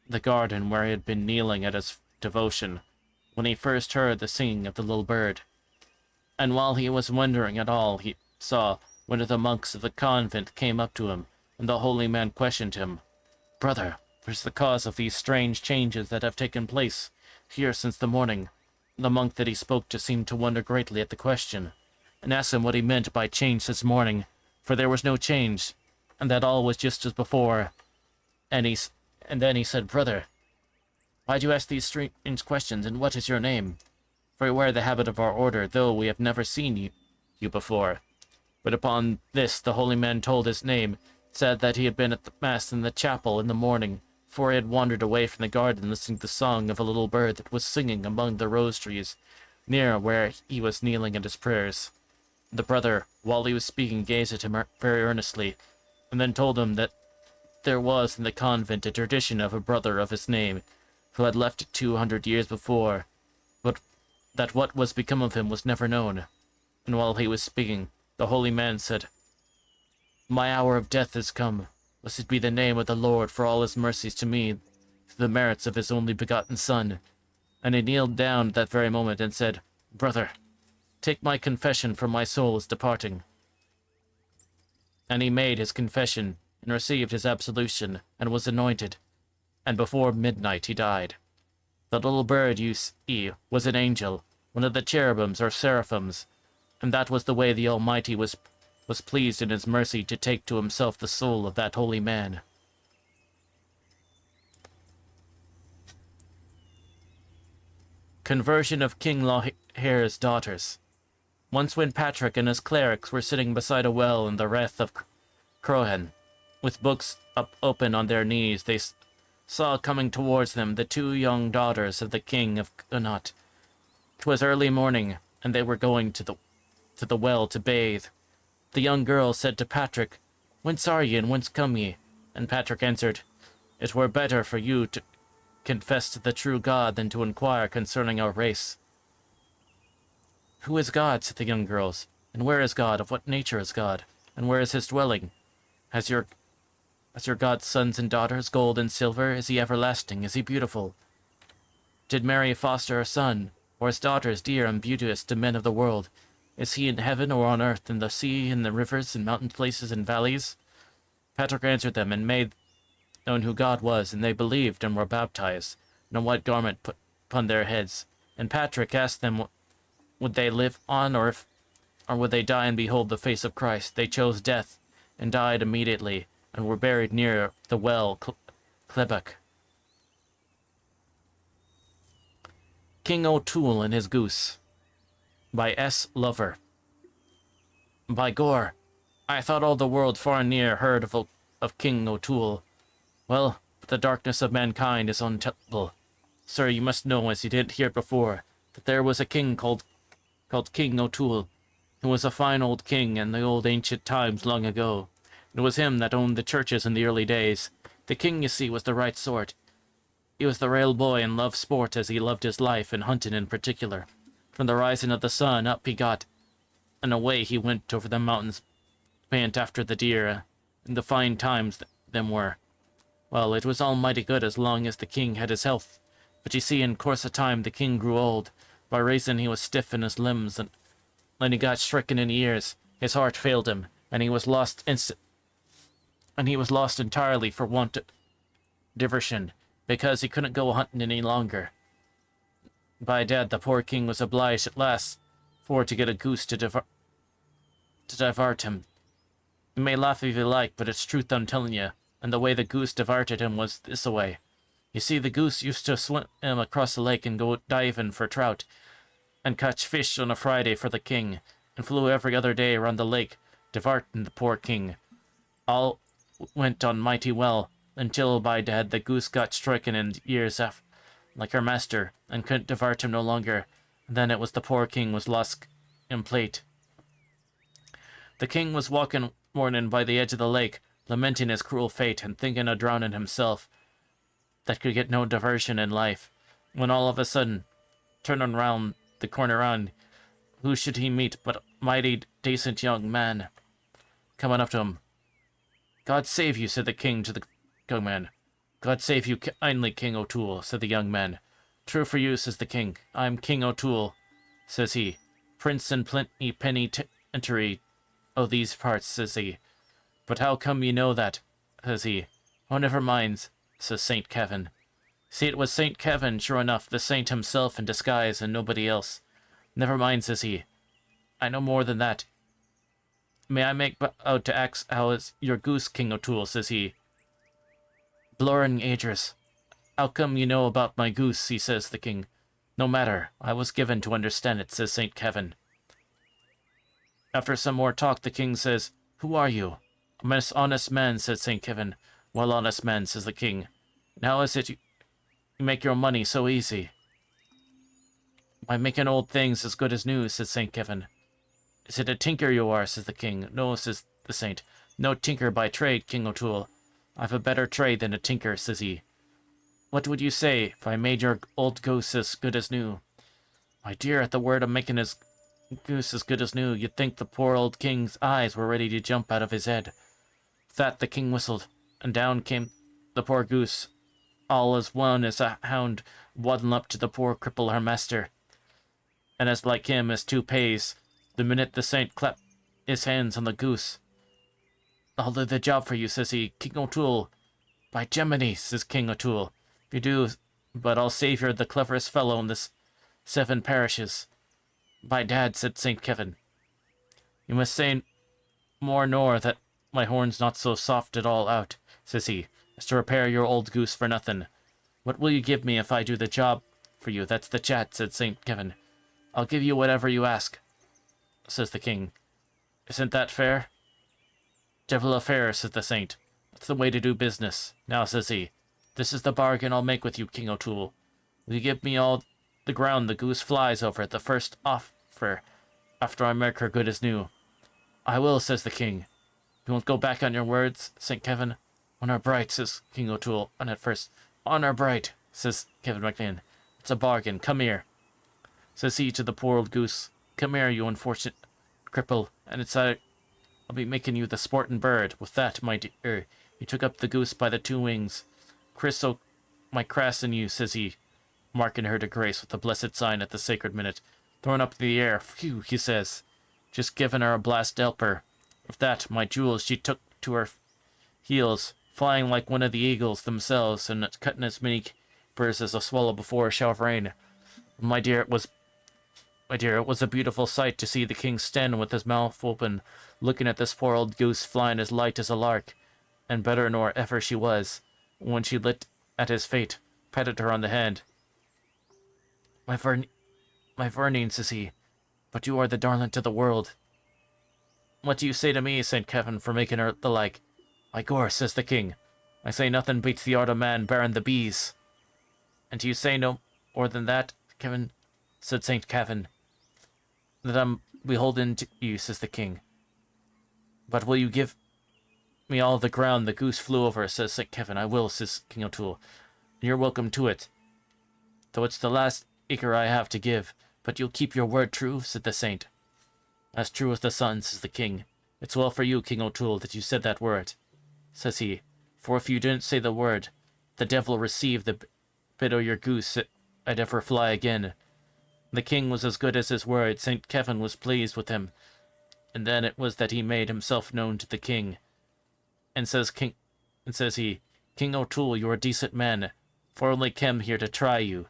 the garden where he had been kneeling at his devotion, when he first heard the singing of the little bird. And while he was wondering at all, he saw one of the monks of the convent came up to him, and the holy man questioned him. "Brother, what is the cause of these strange changes that have taken place here since the morning?" The monk that he spoke to seemed to wonder greatly at the question, and asked him what he meant by change this morning, for there was no change, and that all was just as before. And then he said, "Brother, why do you ask these strange questions, and what is your name? For we wear the habit of our order, though we have never seen you before." But upon this the holy man told his name, said that he had been at the mass in the chapel in the morning, for he had wandered away from the garden listening to the song of a little bird that was singing among the rose trees, near where he was kneeling at his prayers. The brother, while he was speaking, gazed at him very earnestly, and then told him that there was in the convent a tradition of a brother of his name, who had left it 200 years before, but that what was become of him was never known. And while he was speaking, the holy man said, "My hour of death is come. Blessed be the name of the Lord for all his mercies to me, through the merits of his only begotten Son." And he kneeled down at that very moment and said, "Brother, take my confession, for my soul is departing." And he made his confession, and received his absolution, and was anointed, and before midnight he died. The little bird you see was an angel, one of the cherubims or seraphims, and that was the way the Almighty was pleased in his mercy to take to himself the soul of that holy man. Conversion of King Lohair's daughters. Once when Patrick and his clerics were sitting beside a well in the Rath of Crohan, with books open on their knees, they saw coming towards them the two young daughters of the king of Connaught. 'Twas early morning, and they were going to the well to bathe. The young girl said to Patrick, "Whence are ye, and whence come ye?" And Patrick answered, "It were better for you to confess to the true God than to inquire concerning our race." "Who is God?" said the young girls. "And where is God? Of what nature is God? And where is his dwelling? Has your God sons and daughters, gold and silver? Is he everlasting? Is he beautiful? Did Mary foster a son, or his daughters dear and beauteous to men of the world? Is he in heaven or on earth, in the sea, in the rivers, in mountain places and valleys?" Patrick answered them, and made known who God was, and they believed and were baptized, and a white garment put upon their heads. And Patrick asked them, would they live on, or would they die and behold the face of Christ? They chose death, and died immediately, and were buried near the well Clebec. King O'Toole and His Goose by S. Lover. By Gore, I thought all the world far and near heard of King O'Toole. Well, the darkness of mankind is untellable. Sir, you must know, as you didn't hear it before, that there was a king called King O'Toole, who was a fine old king in the old ancient times long ago. It was him that owned the churches in the early days. The king, you see, was the right sort. He was the rail boy and loved sport as he loved his life, and hunting in particular. From the rising of the sun up he got, and away he went over the mountains, pant after the deer, and the fine times them were. Well, it was all mighty good as long as the king had his health. But you see, in course of time, the king grew old. By reason he was stiff in his limbs, and when he got stricken in years, his heart failed him, and he was lost entirely for want of diversion, because he couldn't go hunting any longer. By dad, the poor king was obliged at last to get a goose to divert him. You may laugh if you like, but it's truth I'm telling you, and the way the goose diverted him was this-a-way. You see, the goose used to swim across the lake and go diving for trout, and catch fish on a Friday for the king, and flew every other day around the lake, diverting the poor king. All went on mighty well, until, by dad, the goose got stricken in years after, like her master, and couldn't divert him no longer. And then it was the poor king was lost in plate. The king was walking morning by the edge of the lake, lamenting his cruel fate, and thinking of drowning himself, that could get no diversion in life, when all of a sudden, turning round the corner round, who should he meet but a mighty decent young man coming up to him. "God save you," said the king to the young man. "God save you kindly, King O'Toole," said the young man. "True for you," says the king. "I'm King O'Toole," says he, "prince and penitentiary o' these parts," says he. "But how come you know that?" says he. "Oh, never mind," says Saint Kevin. See, it was Saint Kevin, sure enough, the saint himself in disguise, and nobody else. "Never mind," says he. "I know more than that. May I make out to ax how is your goose, King O'Toole?" says he. "Blorin' Agers, how come you know about my goose?" he says the king. "No matter, I was given to understand it," says Saint Kevin. After some more talk, the king says, "Who are you?" "I'm an honest man," says Saint Kevin. "Well, honest man," says the king, "and how is it you make your money so easy?" "By making old things as good as new," says Saint Kevin. "Is it a tinker you are?" says the king. "No," says the saint. "No tinker by trade, King O'Toole. I've a better trade than a tinker," says he. "What would you say if I made your old goose as good as new?" "My dear, at the word of making his goose as good as new, you'd think the poor old king's eyes were ready to jump out of his head." With that the king whistled, and down came the poor goose, all as one as a hound waddling up to the poor cripple her master, and as like him as two pays, the minute the saint clapped his hands on the goose. "I'll do the job for you," says he. "King O'Toole." "By Gemini," says King O'Toole, "if you do, but I'll save you're the cleverest fellow in this 7 parishes." "By dad," said Saint Kevin, "you must say more nor that my horn's not so soft at all out," says he, "as to repair your old goose for nothing. What will you give me if I do the job for you? That's the chat," said Saint Kevin. "I'll give you whatever you ask," says the king. "Isn't that fair?" "Devil a fair," says the saint. "That's the way to do business. Now," says he, "this is the bargain I'll make with you, King O'Toole. Will you give me all the ground the goose flies over at the first offer, after I make her good as new?" "I will," says the king. "You won't go back on your words, Saint Kevin?" "Honour bright," says King O'Toole, and at first, "Honour bright," says Kevin MacLean. "It's a bargain. Come here," says he to the poor old goose. "Come here, you unfortunate cripple, and I'll be making you the sporting bird." With that, my dear, he took up the goose by the 2 wings. "Chris, oh, my crass in you," says he, marking her to grace with the blessed sign at the sacred minute, throwing up in the air. "Phew," he says, just giving her a blast to help her. With that, my jewels, she took to her heels, flying like one of the eagles themselves, and cutting as many capers as a swallow before a shower of rain. My dear, it was a beautiful sight to see the king standing with his mouth open, looking at this poor old goose flying as light as a lark, and better nor ever she was. When she lit at his fate, patted her on the head. My Vernine, says he, but you are the darling of the world. What do you say to me, St. Kevin, for making her the like? My gore, says the king. I say nothing beats the art of man bearing the bees. And do you say no more than that, Kevin? Said St. Kevin. That I'm beholden to you, says the king. But will you give me all the ground the goose flew over, says St. Kevin. I will, says King O'Toole. And you're welcome to it. Though it's the last acre I have to give. But you'll keep your word true, said the saint. As true as the sun, says the king. It's well for you, King O'Toole, that you said that word, says he. For if you didn't say the word, the devil receive the bit o' your goose I'd ever fly again. The king was as good as his word. St. Kevin was pleased with him. And then it was that he made himself known to the king. And says he, King O'Toole, you're a decent man, for I only came here to try you.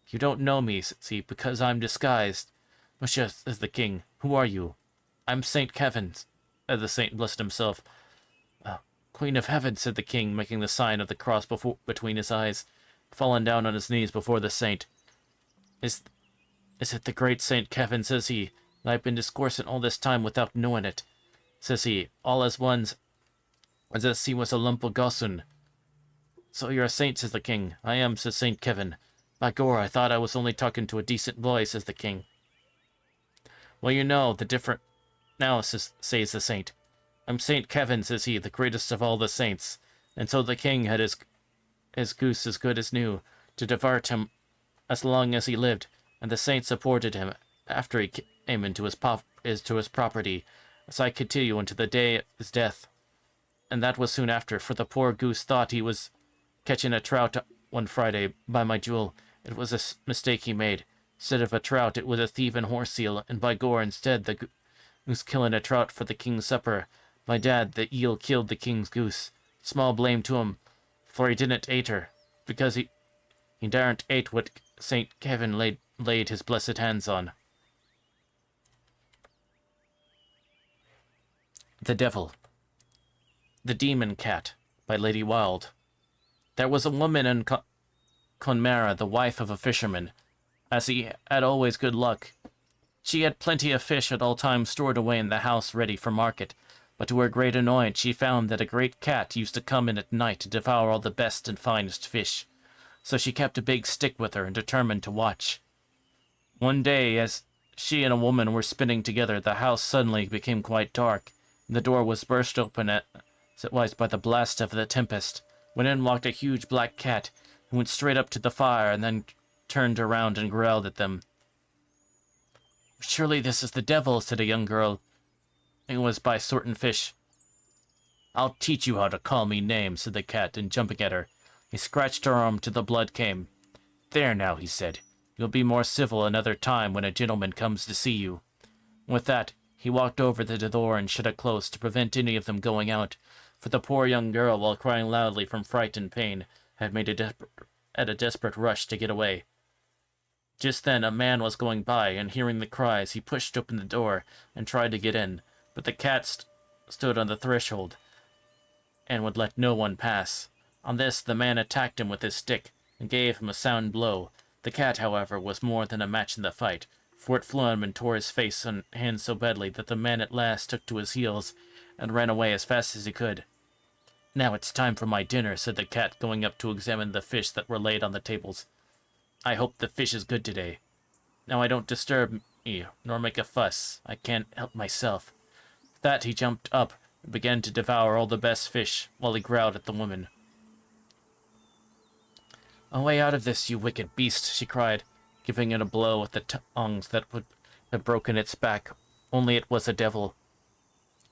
You don't know me, says he, because I'm disguised. Monsieur, says the king, who are you? I'm St. Kevin, as the saint blessed himself. Queen of Heaven, said the king, making the sign of the cross between his eyes, falling down on his knees before the saint. Is it the great St. Kevin, says he, that I've been discoursing all this time without knowing it, says he, all as one's, as if he was a lump of gossoon. So you're a saint, says the king. I am, says St. Kevin. By gore, I thought I was only talking to a decent boy, says the king. Well, you know, the different now, says the saint. I'm St. Kevin, says he, the greatest of all the saints. And so the king had his goose as good as new, to divert him as long as he lived, and the saint supported him after he came into his property, as I continue unto the day of his death. And that was soon after, for the poor goose thought he was catching a trout one Friday. By my jewel, it was a mistake he made. Instead of a trout, it was a thieving horse seal, and by gore, instead the goose killing a trout for the king's supper. My dad, the eel, killed the king's goose. Small blame to him, for he didn't ate her, because he daren't ate what St. Kevin laid his blessed hands on. The Devil. The Demon Cat, by Lady Wilde. There was a woman in Conmara, the wife of a fisherman, as he had always good luck. She had plenty of fish at all times stored away in the house ready for market, but to her great annoyance she found that a great cat used to come in at night to devour all the best and finest fish. So she kept a big stick with her and determined to watch. One day, as she and a woman were spinning together, the house suddenly became quite dark, and the door was burst open as it was by the blast of the tempest, when in walked a huge black cat, who went straight up to the fire and then turned around and growled at them. Surely this is the devil, said a young girl. It was by certain fish. I'll teach you how to call me names, said the cat, and jumping at her, he scratched her arm till the blood came. There now, he said, you'll be more civil another time when a gentleman comes to see you. With that, he walked over to the door and shut it close to prevent any of them going out, for the poor young girl, while crying loudly from fright and pain, had made a desperate rush to get away. Just then a man was going by, and hearing the cries, he pushed open the door and tried to get in, but the cat stood on the threshold and would let no one pass. On this, the man attacked him with his stick and gave him a sound blow. The cat, however, was more than a match in the fight, for it flew him and tore his face and hands so badly that the man at last took to his heels and ran away as fast as he could. Now it's time for my dinner, said the cat, going up to examine the fish that were laid on the tables. I hope the fish is good today. Now I don't disturb me, nor make a fuss. I can't help myself. With that he jumped up and began to devour all the best fish, while he growled at the woman. Away out of this, you wicked beast, she cried, giving it a blow with the tongs that would have broken its back, only it was a devil.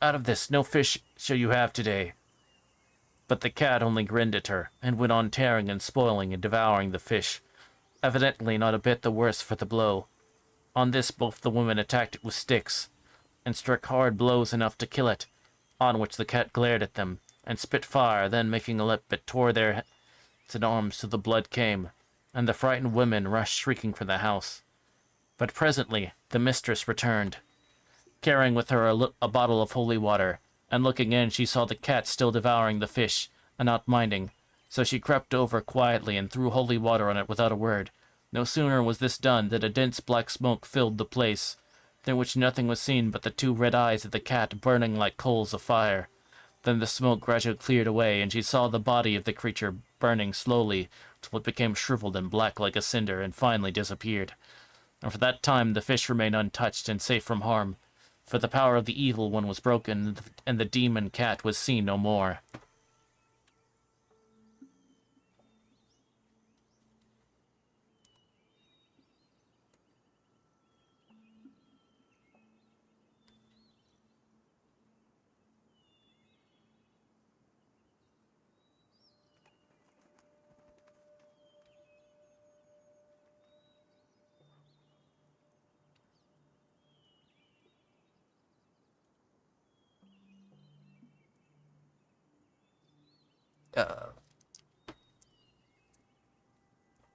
Out of this, no fish shall you have today. But the cat only grinned at her, and went on tearing and spoiling and devouring the fish, evidently not a bit the worse for the blow. On this both the women attacked it with sticks, and struck hard blows enough to kill it, on which the cat glared at them, and spit fire, then making a lip, it tore their heads and arms till the blood came, and the frightened women rushed shrieking from the house. But presently the mistress returned, carrying with her a bottle of holy water, and looking in she saw the cat still devouring the fish, and not minding, so she crept over quietly and threw holy water on it without a word, No sooner was this done than a dense black smoke filled the place, in which nothing was seen but the two red eyes of the cat burning like coals of fire. Then the smoke gradually cleared away, and she saw the body of the creature burning slowly till it became shriveled and black like a cinder, and finally disappeared. And for that time the fish remained untouched and safe from harm, for the power of the evil one was broken, and the demon cat was seen no more.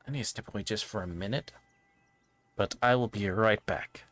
I need to step away just for a minute, but I will be right back.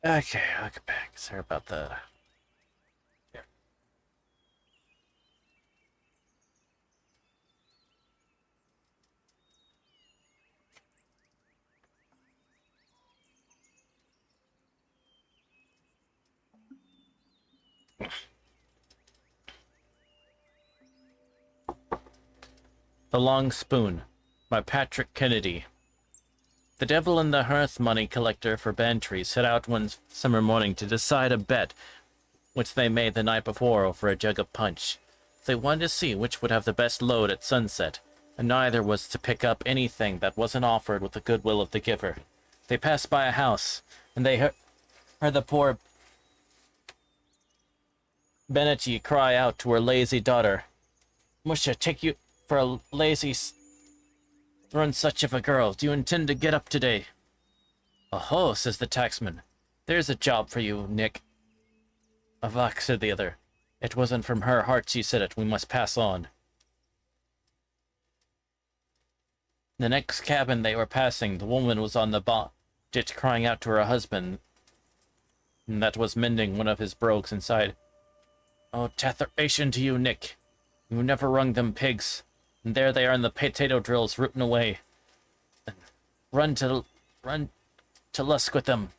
Okay, I'll get back. Sorry about the... Yeah. The Long Spoon by Patrick Kennedy. The Devil and the Hearth Money Collector for Bantry set out one summer morning to decide a bet which they made the night before over a jug of punch. They wanted to see which would have the best load at sunset, and neither was to pick up anything that wasn't offered with the goodwill of the giver. They passed by a house, and they heard the poor Benetty cry out to her lazy daughter, "Musha, take you for a lazy run such of a girl. Do you intend to get up today?" "Oh-ho," says the tacksman. "There's a job for you, Nick." "Avak," said the other. "It wasn't from her heart she said it. We must pass on." The next cabin they were passing, the woman was on the ditch crying out to her husband, and that was mending one of his brogues inside. "Oh, tatheration to you, Nick. You never rung them pigs. And there they are in the potato drills rooting away. Run to lusk with them."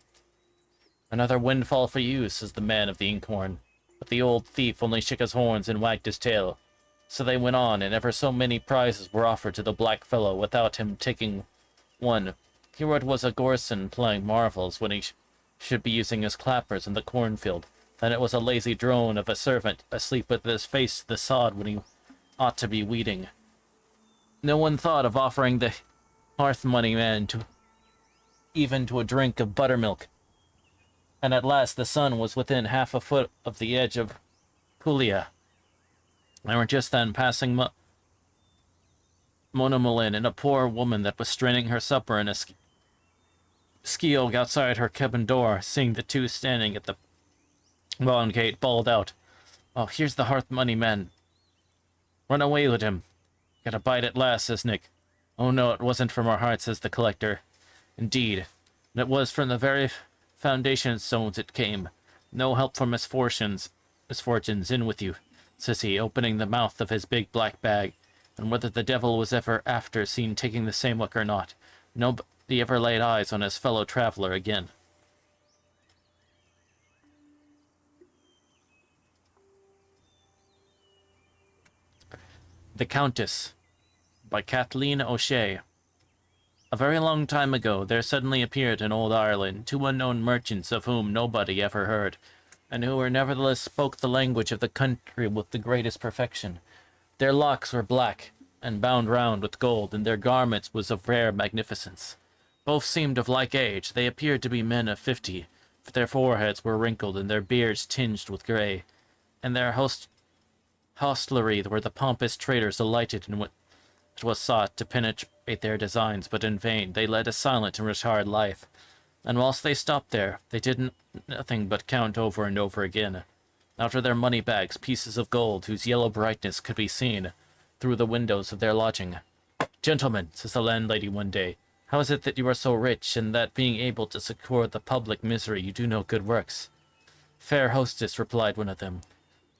"Another windfall for you," says the man of the inkhorn. But the old thief only shook his horns and wagged his tail. So they went on, and ever so many prizes were offered to the black fellow without him taking one. Here it was a Gorson playing marvels when he should be using his clappers in the cornfield. Then it was a lazy drone of a servant asleep with his face to the sod when he ought to be weeding. No one thought of offering the hearth money man even to a drink of buttermilk. And at last the sun was within half a foot of the edge of Kulia. They were just then passing Monomolin and a poor woman that was straining her supper in a skeog outside her cabin door, seeing the two standing at the lawn gate, bawled out, "Oh, here's the hearth money man. Run away with him." "Got a bite at last," says Nick. "Oh no, it wasn't from our heart," says the collector. "Indeed, and it was from the very foundation stones it came. No help for misfortunes, in with you," says he, opening the mouth of his big black bag, and whether the devil was ever after seen taking the same look or not, nobody ever laid eyes on his fellow traveler again. The Countess by Kathleen O'Shea. A very long time ago, there suddenly appeared in old Ireland 2 unknown merchants of whom nobody ever heard, and who were nevertheless spoke the language of the country with the greatest perfection. Their locks were black, and bound round with gold, and their garments was of rare magnificence. Both seemed of like age. They appeared to be men of 50, for their foreheads were wrinkled, and their beards tinged with grey, and their hostelry were the pompous traders delighted in what it was sought to penetrate their designs, but in vain. They led a silent and retired life, and whilst they stopped there, they did nothing but count over and over again, out of their money bags, pieces of gold whose yellow brightness could be seen through the windows of their lodging. "Gentlemen," says the landlady one day, "how is it that you are so rich, and that being able to succour the public misery you do no good works?" "Fair hostess," replied one of them,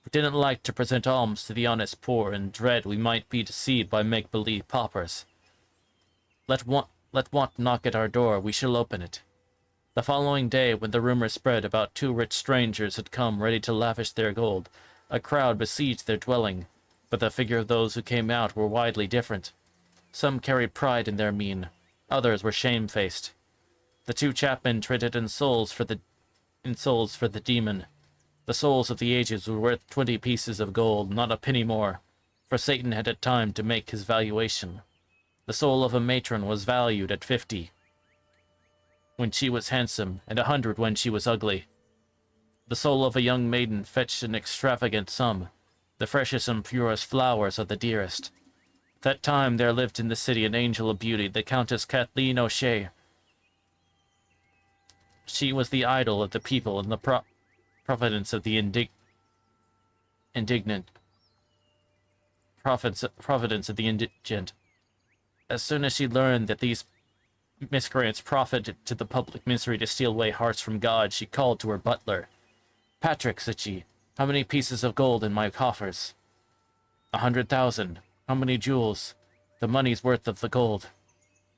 "we didn't like to present alms to the honest poor, and dread we might be deceived by make-believe paupers. Let want knock at our door, we shall open it." The following day, when the rumor spread about 2 rich strangers had come ready to lavish their gold, a crowd besieged their dwelling, but the figure of those who came out were widely different. Some carried pride in their mien, others were shamefaced. The 2 chapmen traded in souls for the demon. The souls of the ages were worth 20 pieces of gold, not a penny more, for Satan had had time to make his valuation. The soul of a matron was valued at 50 when she was handsome, and 100 when she was ugly. The soul of a young maiden fetched an extravagant sum. The freshest and purest flowers are the dearest. At that time there lived in the city an angel of beauty, the Countess Kathleen O'Shea. She was the idol of the people and the providence of the indigent. As soon as she learned that these miscreants profited to the public misery to steal away hearts from God, she called to her butler. Patrick, said she, how many pieces of gold in my coffers? 100,000. How many jewels? The money's worth of the gold.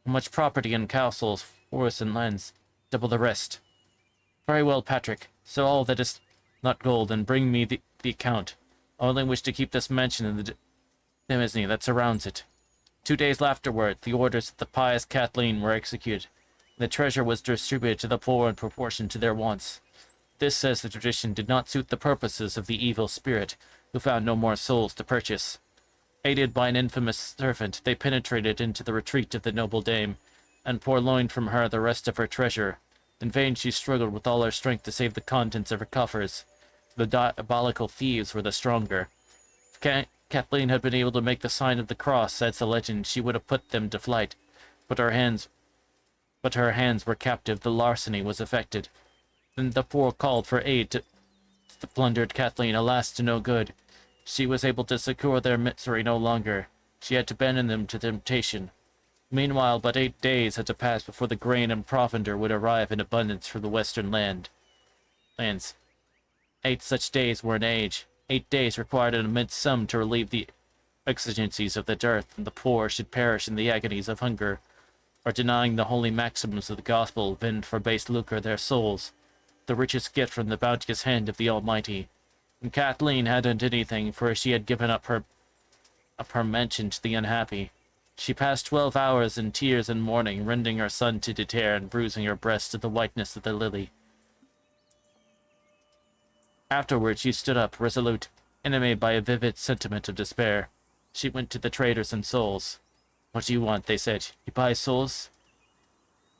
How much property in castles, forests, and lands? Double the rest. Very well, Patrick. Sell all that is not gold, and bring me the account. I only wish to keep this mansion and the demesne that surrounds it. 2 days afterward, the orders of the pious Kathleen were executed. The treasure was distributed to the poor in proportion to their wants. This, says the tradition, did not suit the purposes of the evil spirit, who found no more souls to purchase. Aided by an infamous servant, they penetrated into the retreat of the noble dame, and purloined from her the rest of her treasure. In vain she struggled with all her strength to save the contents of her coffers. The diabolical thieves were the stronger. If Kathleen had been able to make the sign of the cross, says the legend, she would have put them to flight. But her hands were captive. The larceny was effected. Then the poor called for aid to the plundered Kathleen, alas, to no good. She was able to secure their misery no longer. She had to abandon them to temptation. Meanwhile, but 8 days had to pass before the grain and provender would arrive in abundance from the western lands. 8 such days were an age. 8 days required an immense sum to relieve the exigencies of the dearth, and the poor should perish in the agonies of hunger, or denying the holy maxims of the gospel, vend for base lucre their souls, the richest gift from the bounteous hand of the Almighty. And Kathleen hadn't anything, for she had given up her mansion to the unhappy. She passed 12 hours in tears and mourning, rending her son to deter and bruising her breast to the whiteness of the lily. Afterward she stood up, resolute, animated by a vivid sentiment of despair. She went to the traders in souls. What do you want? They said. You buy souls?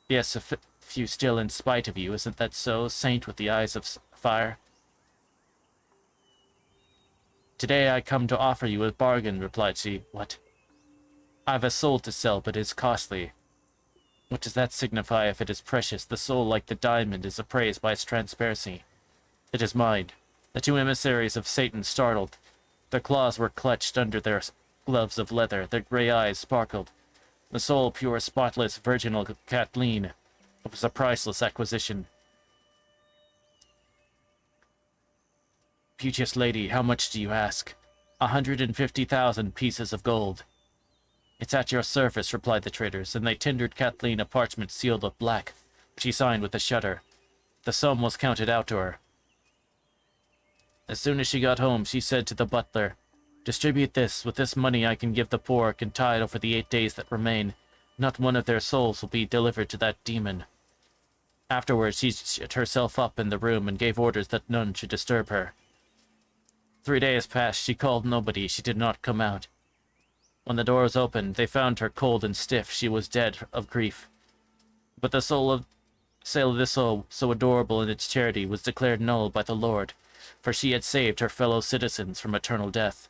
Yes, a few still in spite of you. Isn't that so, saint with the eyes of fire? Today I come to offer you a bargain, replied she. What? I've a soul to sell, but it is costly. What does that signify if it is precious? The soul, like the diamond, is appraised by its transparency. It is mine. The 2 emissaries of Satan startled. Their claws were clutched under their gloves of leather. Their gray eyes sparkled. The soul, pure, spotless, virginal Kathleen. It was a priceless acquisition. Beauteous lady, how much do you ask? 150,000 pieces of gold. It's at your service, replied the traders, and they tendered Kathleen a parchment sealed with black, which she signed with a shudder. The sum was counted out to her. As soon as she got home, she said to the butler, Distribute this. With this money I can give the poor, can tide over the 8 days that remain. Not one of their souls will be delivered to that demon. Afterwards she shut herself up in the room and gave orders that none should disturb her. 3 days passed. She called nobody. She did not come out. When the doors opened, they found her cold and stiff. She was dead of grief. But the sale of this soul, so adorable in its charity, was declared null by the Lord, for she had saved her fellow citizens from eternal death.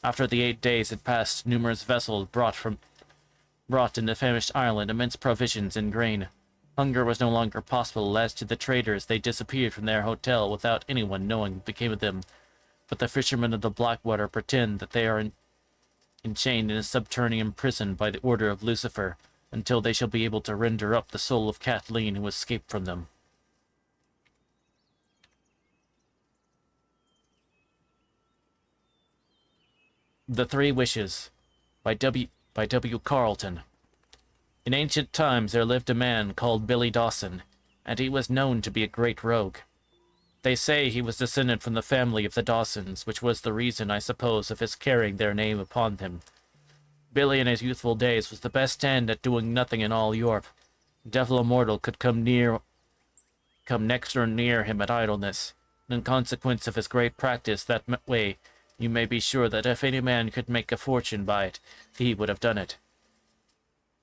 After the 8 days had passed, numerous vessels brought into famished Ireland immense provisions and grain. Hunger was no longer possible. As to the traders, they disappeared from their hotel without anyone knowing what became of them. But the fishermen of the Blackwater pretend that they are enchained in a subterranean prison by the order of Lucifer, until they shall be able to render up the soul of Kathleen who escaped from them. The Three Wishes by W. Carleton. In ancient times there lived a man called Billy Dawson, and he was known to be a great rogue. They say he was descended from the family of the Dawsons, which was the reason, I suppose, of his carrying their name upon him. Billy in his youthful days was the best hand at doing nothing in all Europe. Devil immortal could come next or near him at idleness, and in consequence of his great practice that way, you may be sure that if any man could make a fortune by it, he would have done it.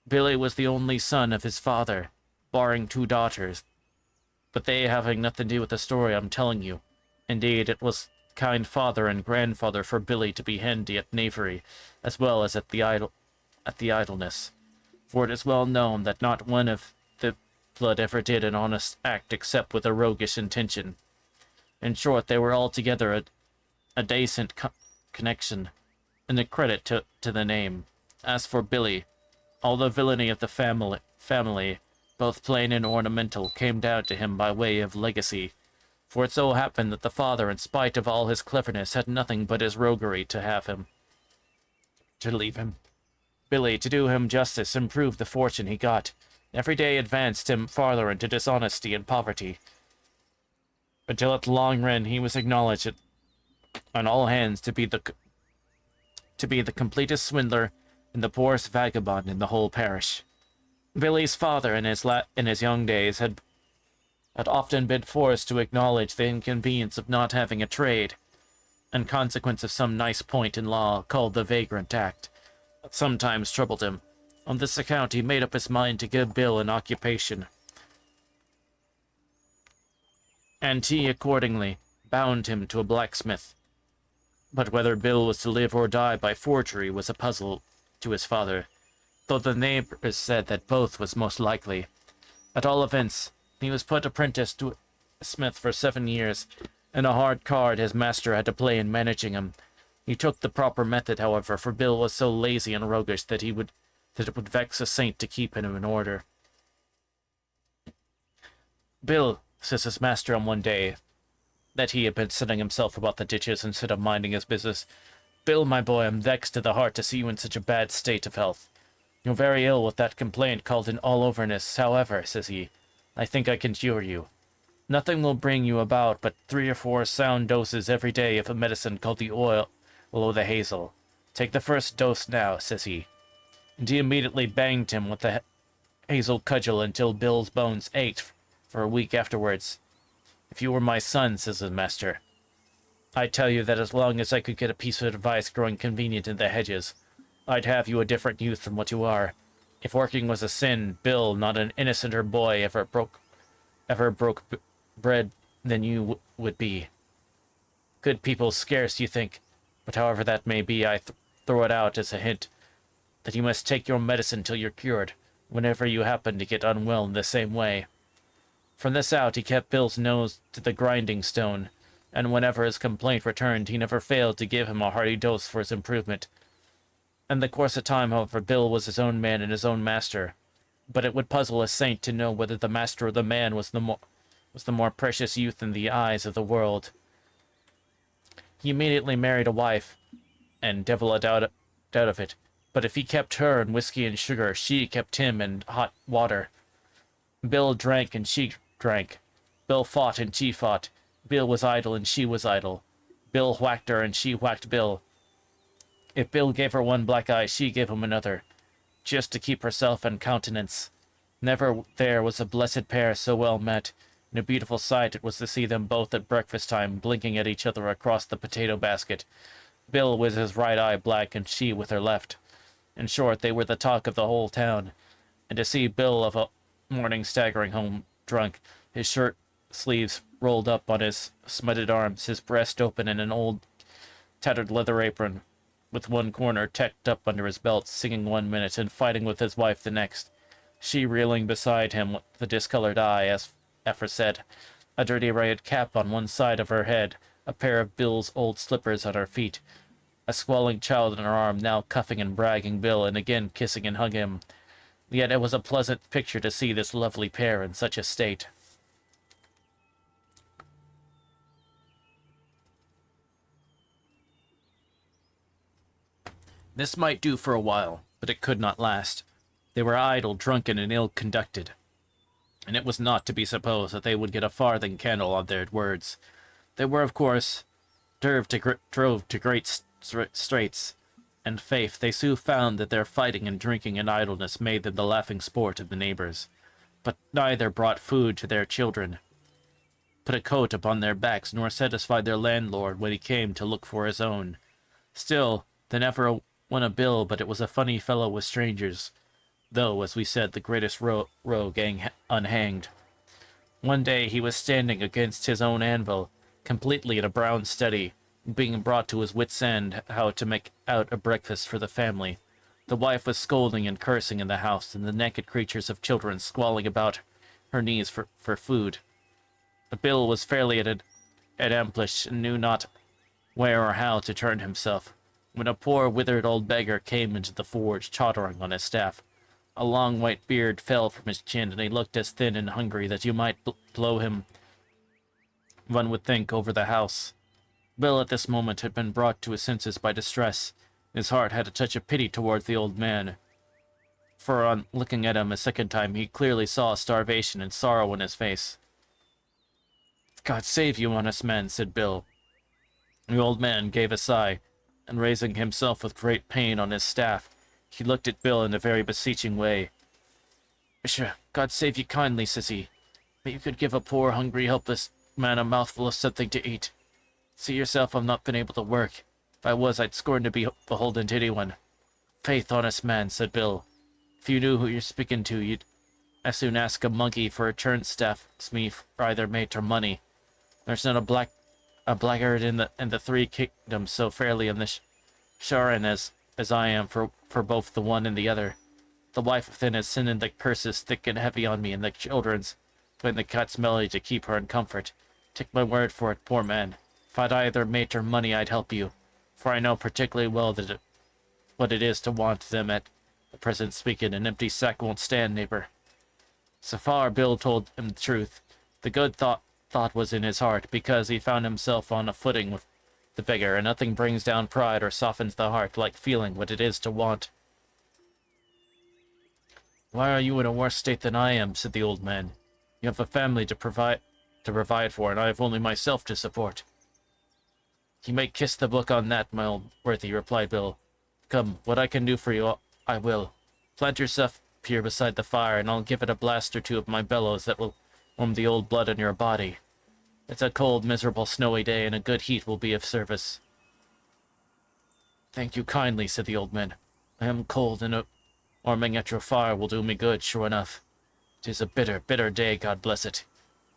Billy was the only son of his father, barring 2 daughters, but they having nothing to do with the story I'm telling you. Indeed, it was kind father and grandfather for Billy to be handy at knavery, as well as at the idleness. For it is well known that not one of the blood ever did an honest act except with a roguish intention. In short, they were altogether a decent connection, and a credit to the name. As for Billy, all the villainy of the family both plain and ornamental, came down to him by way of legacy, for it so happened that the father, in spite of all his cleverness, had nothing but his roguery to leave him. Billy, to do him justice, improved the fortune he got. Every day advanced him farther into dishonesty and poverty, until at the long run he was acknowledged on all hands to be the completest swindler and the poorest vagabond in the whole parish. Billy's father, in his young days, had often been forced to acknowledge the inconvenience of not having a trade, in consequence of some nice point in law called the Vagrant Act, that sometimes troubled him. On this account, he made up his mind to give Bill an occupation, and he accordingly bound him to a blacksmith. But whether Bill was to live or die by forgery was a puzzle to his father, though the neighbors said that both was most likely. At all events, he was put apprentice to a smith for 7 years, and a hard card his master had to play in managing him. He took the proper method, however, for Bill was so lazy and roguish that it would vex a saint to keep him in order. "Bill," says his master on one day, that he had been setting himself about the ditches instead of minding his business. "Bill, my boy, I'm vexed to the heart to see you in such a bad state of health. You're very ill with that complaint called an all-overness. However," says he, "I think I can cure you. Nothing will bring you about but 3 or 4 sound doses every day of a medicine called the oil o' the hazel. Take the first dose now," says he. And he immediately banged him with the hazel cudgel until Bill's bones ached for a week afterwards. "If you were my son," says his master, "I'd tell you that as long as I could get a piece of advice growing convenient in the hedges, I'd have you a different youth from what you are. If working was a sin, Bill, not an innocenter boy, ever broke bread than you would be. Good people scarce, you think, but however that may be, I throw it out as a hint that you must take your medicine till you're cured, whenever you happen to get unwell in the same way." From this out, he kept Bill's nose to the grinding stone, and whenever his complaint returned, he never failed to give him a hearty dose for his improvement. In the course of time, however, Bill was his own man and his own master, but it would puzzle a saint to know whether the master or the man was the more precious youth in the eyes of the world. He immediately married a wife, and devil a doubt of it, but if he kept her in whiskey and sugar, she kept him in hot water. Bill drank and she drank. Bill fought and she fought. Bill was idle and she was idle. Bill whacked her and she whacked Bill. If Bill gave her one black eye, she gave him another, just to keep herself in countenance. Never there was a blessed pair so well met, and a beautiful sight it was to see them both at breakfast time, blinking at each other across the potato basket, Bill with his right eye black and she with her left. In short, they were the talk of the whole town, and to see Bill of a morning staggering home drunk, his shirt sleeves rolled up on his smutted arms, his breast open in an old tattered leather apron, with one corner tucked up under his belt, singing 1 minute and fighting with his wife the next, she reeling beside him with the discolored eye, as aforesaid, a dirty ragged cap on one side of her head, a pair of Bill's old slippers on her feet, a squalling child on her arm, now cuffing and bragging Bill, and again kissing and hugging him. Yet it was a pleasant picture to see this lovely pair in such a state. This might do for a while, but it could not last. They were idle, drunken, and ill-conducted, and it was not to be supposed that they would get a farthing candle on their words. They were, of course, drove to great straits, and faith, they soon found that their fighting and drinking and idleness made them the laughing sport of the neighbors. But neither brought food to their children, put a coat upon their backs, nor satisfied their landlord when he came to look for his own. Still, they never won a bill, but it was a funny fellow with strangers, though, as we said, the greatest rogue unhanged. One day he was standing against his own anvil, completely in a brown study, being brought to his wits' end how to make out a breakfast for the family. The wife was scolding and cursing in the house, and the naked creatures of children squalling about her knees for food. Bill was fairly at ambush, and knew not where or how to turn himself, when a poor withered old beggar came into the forge, tottering on his staff. A long white beard fell from his chin, and he looked as thin and hungry that you might blow him, one would think, over the house. Bill at this moment had been brought to his senses by distress. His heart had a touch of pity towards the old man, for on looking at him a second time he clearly saw starvation and sorrow in his face. "God save you, honest man," said Bill. The old man gave a sigh, and raising himself with great pain on his staff, he looked at Bill in a very beseeching way. "Misha, God save you kindly," says he. "But you could give a poor, hungry, helpless man a mouthful of something to eat. See yourself, I've not been able to work. If I was, I'd scorn to be beholden to anyone." "Faith, honest man," said Bill, "if you knew who you're speaking to, you'd as soon ask a monkey for a turnstaff as me for either mate or money. There's not a blackguard in the three kingdoms so fairly in the Sharon as I am for both the one and the other. The wife within has sin and the curses thick and heavy on me, and the children's playing the cat's melody to keep her in comfort. Take my word for it, poor man. If I'd either mate or money, I'd help you, for I know particularly well what it is to want them at the present speaking. An empty sack won't stand, neighbor." So far, Bill told him the truth. The good thought was in his heart, because he found himself on a footing with the beggar, and nothing brings down pride or softens the heart like feeling what it is to want. "Why are you in a worse state than I am?" said the old man. "You have a family to provide for, and I have only myself to support." "You may kiss the book on that, my old worthy," replied Bill. "Come, what I can do for you, I will. Plant yourself here beside the fire, and I'll give it a blast or two of my bellows that will warm the old blood in your body. It's a cold, miserable, snowy day, and a good heat will be of service." "Thank you kindly," said the old man. "I am cold, and a warming at your fire will do me good, sure enough. 'Tis a bitter, bitter day, God bless it."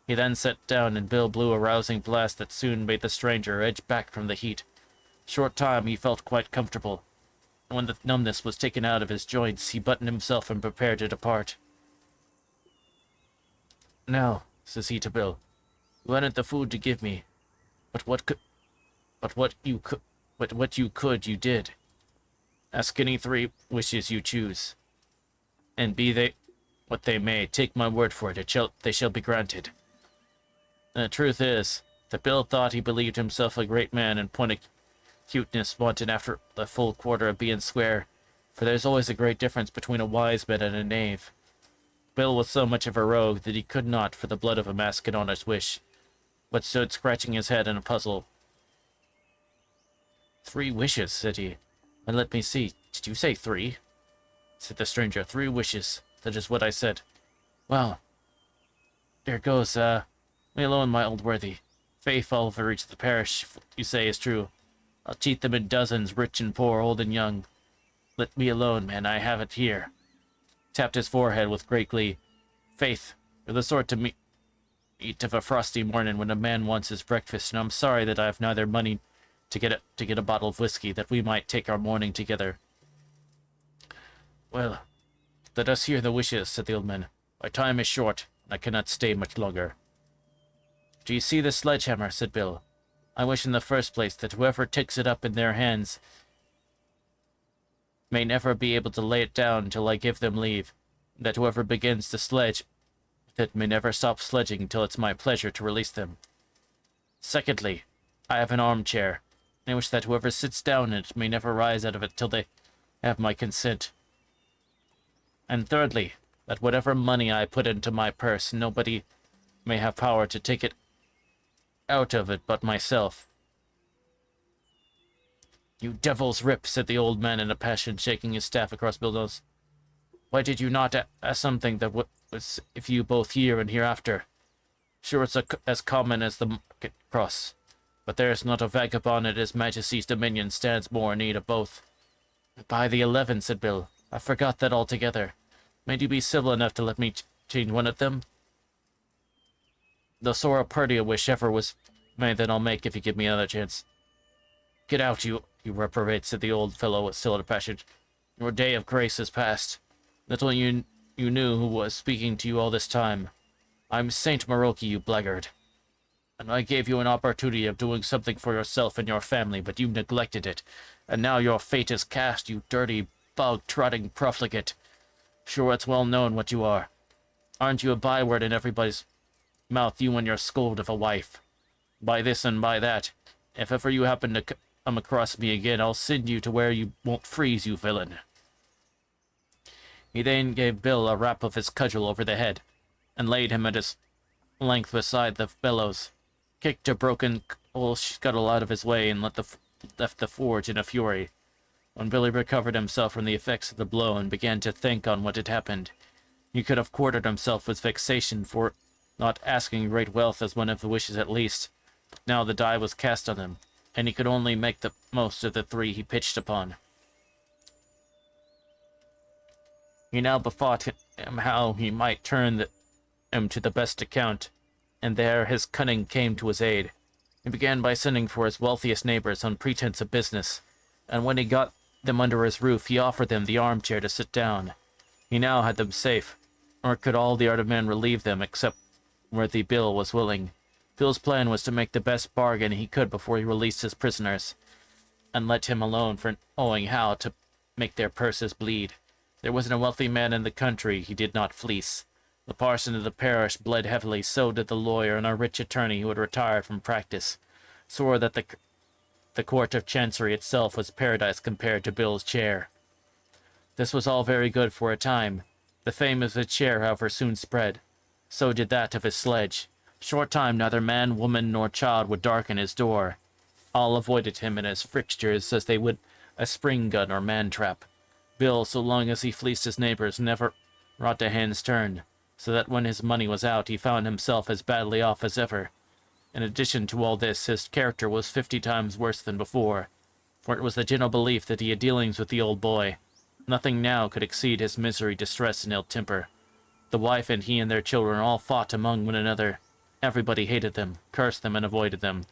He then sat down, and Bill blew a rousing blast that soon made the stranger edge back from the heat. Short time he felt quite comfortable, and when the numbness was taken out of his joints, he buttoned himself and prepared to depart. "Now," says he to Bill, "you hadn't the food to give me, but what you could, you did. Ask any 3 wishes you choose, and be they what they may, take my word for it, they shall be granted." And the truth is that Bill thought he believed himself a great man in point of cuteness wanted after the full quarter of being square, for there's always a great difference between a wise man and a knave. Bill was so much of a rogue that he could not, for the blood of a mask, get on his wish, but stood scratching his head in a puzzle. "3 wishes," said he. "And let me see, did you say 3? Said the stranger. "3 wishes. That is what I said." "Well, there goes, me alone, my old worthy. Faith, I'll reach the parish, if what you say is true. I'll cheat them in dozens, rich and poor, old and young. Let me alone, man, I have it here." Tapped his forehead with great glee. "Faith, you're the sort to eat of a frosty morning when a man wants his breakfast, and I'm sorry that I have neither money to get a bottle of whiskey, that we might take our morning together." "Well, let us hear the wishes," said the old man. "My time is short, and I cannot stay much longer." "Do you see this sledgehammer?" said Bill. "I wish in the first place that whoever takes it up in their hands may never be able to lay it down till I give them leave, and that whoever begins to sledge with it may never stop sledging till it's my pleasure to release them. Secondly, I have an armchair, and I wish that whoever sits down in it may never rise out of it till they have my consent. And thirdly, that whatever money I put into my purse, nobody may have power to take it out of it but myself." "You devil's rip," said the old man in a passion, shaking his staff across Bill's nose. "Why did you not ask something that was if you both here and hereafter? Sure, it's as common as the market cross, but there's not a vagabond at his Majesty's dominion stands more in need of both." "By the 11," said Bill, "I forgot that altogether. May you be civil enough to let me change one of them? The sore purty wish ever was made that I'll make if you give me another chance." "Get out, you reprobate," said the old fellow with still a passion. "Your day of grace is past. Little you knew who was speaking to you all this time. I'm Saint Maroki, you blackguard. And I gave you an opportunity of doing something for yourself and your family, but you neglected it. And now your fate is cast, you dirty, bog-trotting profligate. Sure, it's well known what you are. Aren't you a byword in everybody's mouth, you and your scold of a wife? By this and by that, if ever you happen to come across me again, I'll send you to where you won't freeze, you villain." He then gave Bill a rap of his cudgel over the head, and laid him at his length beside the bellows, kicked a broken coal scuttle out of his way, and left the forge in a fury. When Billy recovered himself from the effects of the blow and began to think on what had happened, he could have quartered himself with vexation for not asking great wealth as one of the wishes at least. But now the die was cast on him, and he could only make the most of the three he pitched upon. He now bethought him how he might turn him to the best account, and there his cunning came to his aid. He began by sending for his wealthiest neighbors on pretense of business, and when he got them under his roof, he offered them the armchair to sit down. He now had them safe, nor could all the other men relieve them except worthy Bill was willing. Bill's plan was to make the best bargain he could before he released his prisoners, and let him alone for knowing how to make their purses bleed. There wasn't a wealthy man in the country he did not fleece. The parson of the parish bled heavily, so did the lawyer, and a rich attorney who had retired from practice swore that the court of chancery itself was paradise compared to Bill's chair. This was all very good for a time. The fame of his chair, however, soon spread. So did that of his sledge. Short time neither man, woman, nor child would darken his door. All avoided him and his fixtures as they would a spring gun or man-trap. Bill, so long as he fleeced his neighbors, never wrought a hand's turn, so that when his money was out, he found himself as badly off as ever. In addition to all this, his character was 50 times worse than before, for it was the general belief that he had dealings with the old boy. Nothing now could exceed his misery, distress, and ill temper. The wife and he and their children all fought among one another. Everybody hated them, cursed them, and avoided them.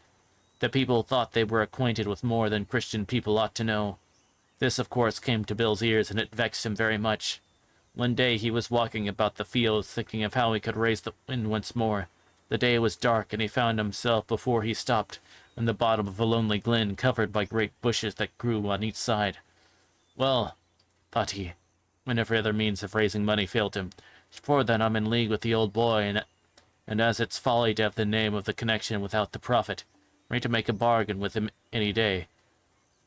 The people thought they were acquainted with more than Christian people ought to know. This, of course, came to Bill's ears, and it vexed him very much. One day he was walking about the fields, thinking of how he could raise the wind once more. The day was dark, and he found himself, before he stopped, in the bottom of a lonely glen covered by great bushes that grew on each side. Well, thought he, when every other means of raising money failed him, for then I'm in league with the old boy, and as it's folly to have the name of the connection without the profit, ready to make a bargain with him any day.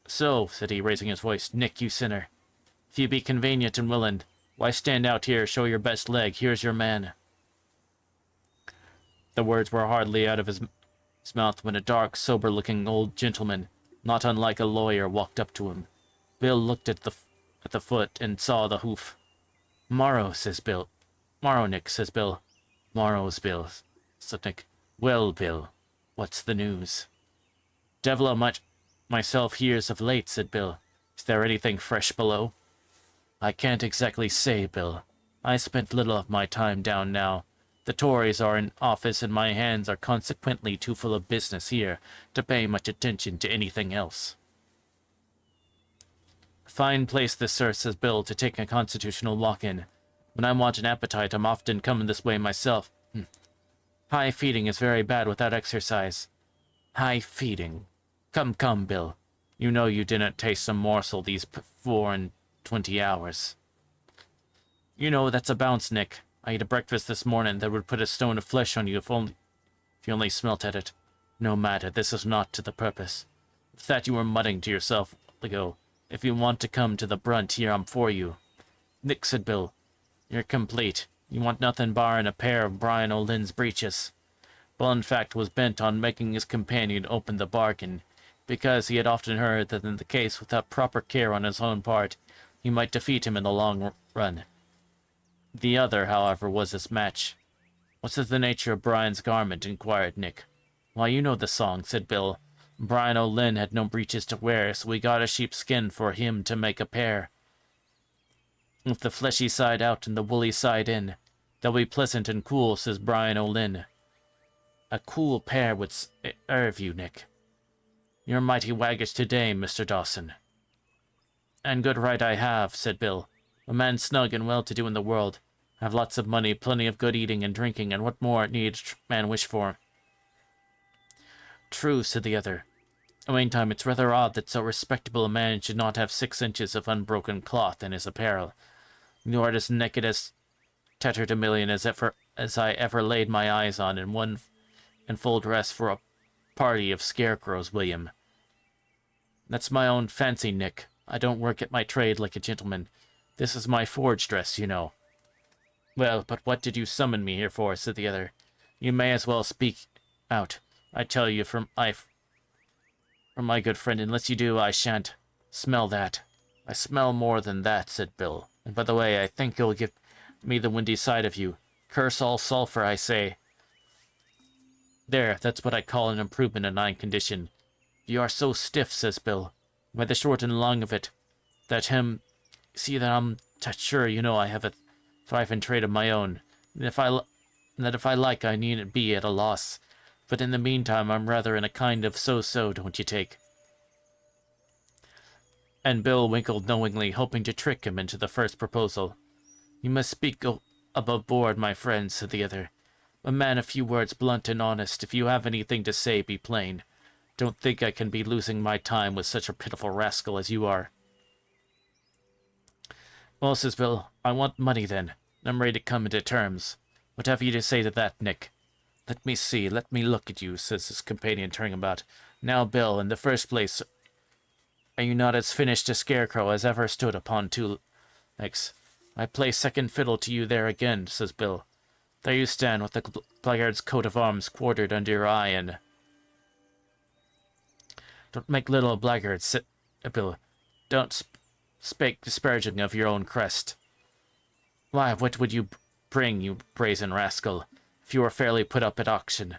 So, said he, raising his voice, Nick, you sinner, if you be convenient and willing, why stand out here, show your best leg, here's your man. The words were hardly out of his mouth when a dark, sober-looking old gentleman, not unlike a lawyer, walked up to him. Bill looked at the foot and saw the hoof. "Morrow," says Bill. "Morrow, Nick," says Bill. "Morrow's Bill," said Nick. "Well, Bill, what's the news?" "Devil a myself hears of late," said Bill. "Is there anything fresh below?" "I can't exactly say, Bill. I spent little of my time down now. The Tories are in office, and my hands are consequently too full of business here to pay much attention to anything else." "Fine place this, sir," says Bill, "to take a constitutional walk in. When I want an appetite, I'm often coming this way myself. High feeding is very bad without exercise." "High feeding? Come, Bill. You know you didn't taste a morsel these 24 hours. You know that's a bounce, Nick. I ate a breakfast this morning that would put a stone of flesh on you if you only smelt at it. No matter, this is not to the purpose. With that you were muttering to yourself ago. If you want to come to the brunt, here I'm for you." "Nick," said Bill, "you're complete. You want nothing barring a pair of Brian O'Lynn's breeches." Bill, in fact, was bent on making his companion open the bargain, because he had often heard that in the case, without proper care on his own part, he might defeat him in the long run. The other, however, was his match. "What's the nature of Brian's garment?" inquired Nick. "Why, you know the song," said Bill. "Brian O'Lynn had no breeches to wear, so we got a sheepskin for him to make a pair, with the fleshy side out and the woolly side in. They'll be pleasant and cool," says Brian O'Lynn. "A cool pair would serve you, Nick. You're mighty waggish today, Mr. Dawson." "And good right I have," said Bill. "A man snug and well-to-do in the world. Have lots of money, plenty of good eating and drinking, and what more needs man wish for?" "True," said the other. "In the meantime, it's rather odd that so respectable a man should not have 6 inches of unbroken cloth in his apparel. You are as naked as tatterdemalion as I ever laid my eyes on in full dress for a party of scarecrows, William. That's my own fancy, Nick. I don't work at my trade like a gentleman. This is my forge dress, you know. Well, but what did you summon me here for? Said the other. You may as well speak out. I tell you from my good friend, unless you do, I shan't. Smell that. I smell more than that, said Bill. And by the way, I think you'll give me the windy side of you. Curse all sulphur, I say. There, that's what I call an improvement in thine condition. You are so stiff, says Bill. By the short and long of it, see that I'm sure you know I have a thriving trade of my own, and if I like, I needn't be at a loss. But in the meantime, I'm rather in a kind of so-so, don't you take? And Bill winkled knowingly, hoping to trick him into the first proposal. You must speak above board, my friend, said the other. A man, a few words blunt and honest. If you have anything to say, be plain. Don't think I can be losing my time with such a pitiful rascal as you are. Well, says Bill, I want money then. I'm ready to come into terms. What have you to say to that, Nick? Let me see, let me look at you, says his companion, turning about. Now, Bill, in the first place, are you not as finished a scarecrow as ever stood upon two legs? I play second fiddle to you there again, says Bill. There you stand with the blackguard's coat of arms quartered under your eye, and... Don't make little of blackguards, said Bill. Don't spake disparaging of your own crest. Why, what would you bring, you brazen rascal, if you were fairly put up at auction?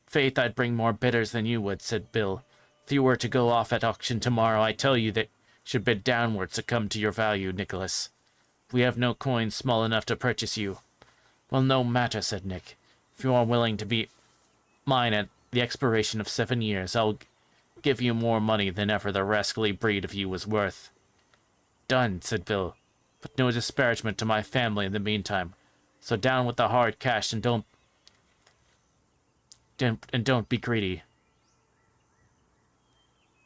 Faith, I'd bring more bidders than you would, said Bill. If you were to go off at auction tomorrow, I tell you that should bid downwards to come to your value, Nicholas. We have no coin small enough to purchase you. Well, no matter, said Nick. If you are willing to be mine at the expiration of 7 years, I'll give you more money than ever the rascally breed of you was worth. Done, said Bill. But no disparagement to my family in the meantime. So down with the hard cash and don't be greedy.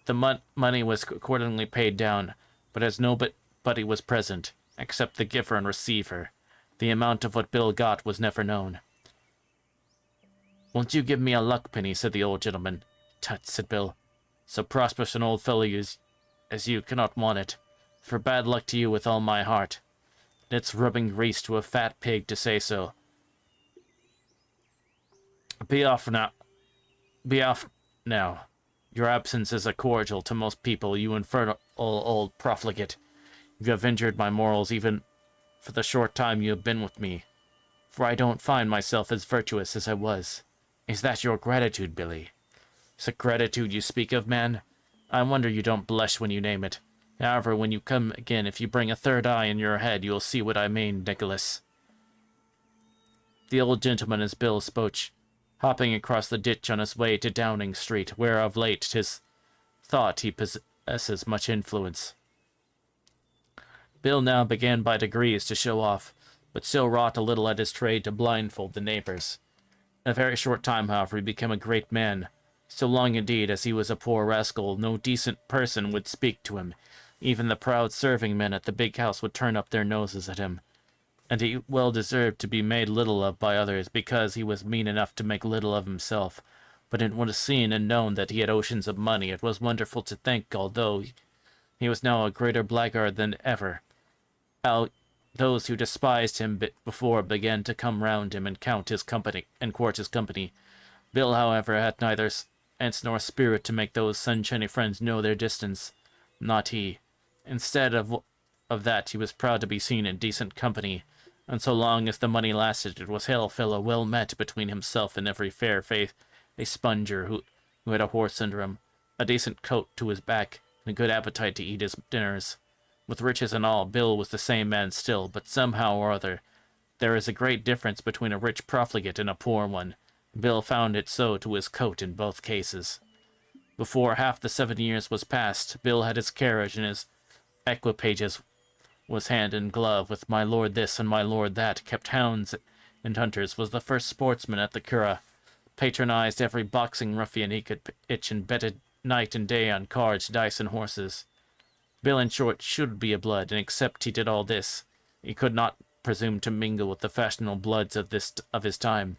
The money was accordingly paid down, but as nobody was present, except the giver and receiver, the amount of what Bill got was never known. Won't you give me a luck penny, said the old gentleman. Tut, said Bill. So prosperous an old fellow as you cannot want it. For bad luck to you with all my heart. It's rubbing grease to a fat pig to say so. Be off now. Be off now. Your absence is a cordial to most people, you infernal old profligate. You have injured my morals even for the short time you have been with me, for I don't find myself as virtuous as I was. Is that your gratitude, Billy? Is it gratitude you speak of, man? I wonder you don't blush when you name it. However, when you come again, if you bring a third eye in your head, you'll see what I mean, Nicholas. The old gentleman, as Bill spoke, hopping across the ditch on his way to Downing Street, where of late 'tis thought he possesses much influence. Bill now began by degrees to show off, but still wrought a little at his trade to blindfold the neighbors. In a very short time, however, he became a great man. So long, indeed, as he was a poor rascal, no decent person would speak to him. Even the proud serving men at the big house would turn up their noses at him. And he well deserved to be made little of by others, because he was mean enough to make little of himself. But it was seen and known that he had oceans of money. It was wonderful to think, although he was now a greater blackguard than ever, how those who despised him before began to come round him and court his company. Bill, however, had neither sense nor spirit to make those sunshiny friends know their distance. Not he. Instead of that, he was proud to be seen in decent company, and so long as the money lasted, it was hail fellow well met between himself and every fair face, a sponger who had a horse under him, a decent coat to his back, and a good appetite to eat his dinners. With riches and all, Bill was the same man still, but somehow or other, there is a great difference between a rich profligate and a poor one. Bill found it so to his coat in both cases. Before half the 7 years was past, Bill had his carriage and his equipages was hand in glove with my lord this and my lord that, kept hounds and hunters, was the first sportsman at the Curragh, patronized every boxing ruffian he could itch, and betted night and day on cards, dice, and horses. Bill, in short, should be a blood, and except he did all this, He could not presume to mingle with the fashionable bloods of his time.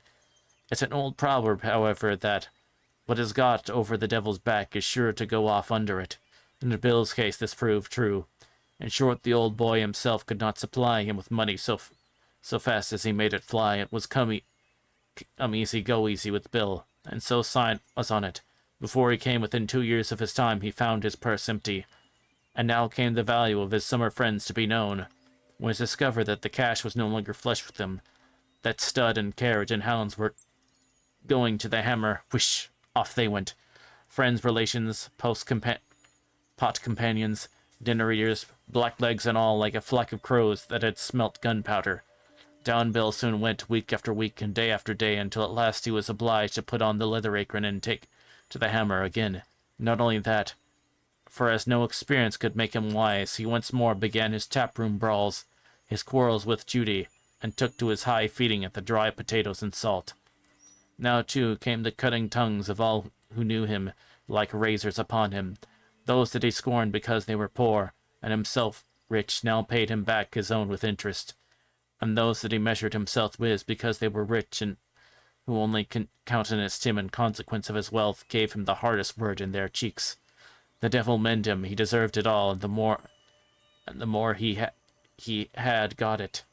It's an old proverb, however, that what is got over the devil's back is sure to go off under it. In Bill's case, this proved true. In short, the old boy himself could not supply him with money so fast as he made it fly. It was come easy, go easy with Bill, and so sign was on it. Before he came within 2 years of his time, he found his purse empty. And now came the value of his summer friends to be known. When it was discovered that the cash was no longer flush with him, that stud and carriage and hounds were going to the hammer, whoosh, off they went. Friends, relations, pot companions, dinner eaters, blacklegs and all, like a flock of crows that had smelt gunpowder. Down Bill soon went, week after week and day after day, until at last he was obliged to put on the leather apron and take to the hammer again. Not only that, for as no experience could make him wise, he once more began his taproom brawls, his quarrels with Judy, and took to his high feeding at the dry potatoes and salt. Now, too, came the cutting tongues of all who knew him like razors upon him. Those that he scorned because they were poor, and himself rich, now paid him back his own with interest. And those that he measured himself with because they were rich, and who only countenanced him in consequence of his wealth, gave him the hardest word in their cheeks. The devil mend him, he deserved it all, and the more he had got it.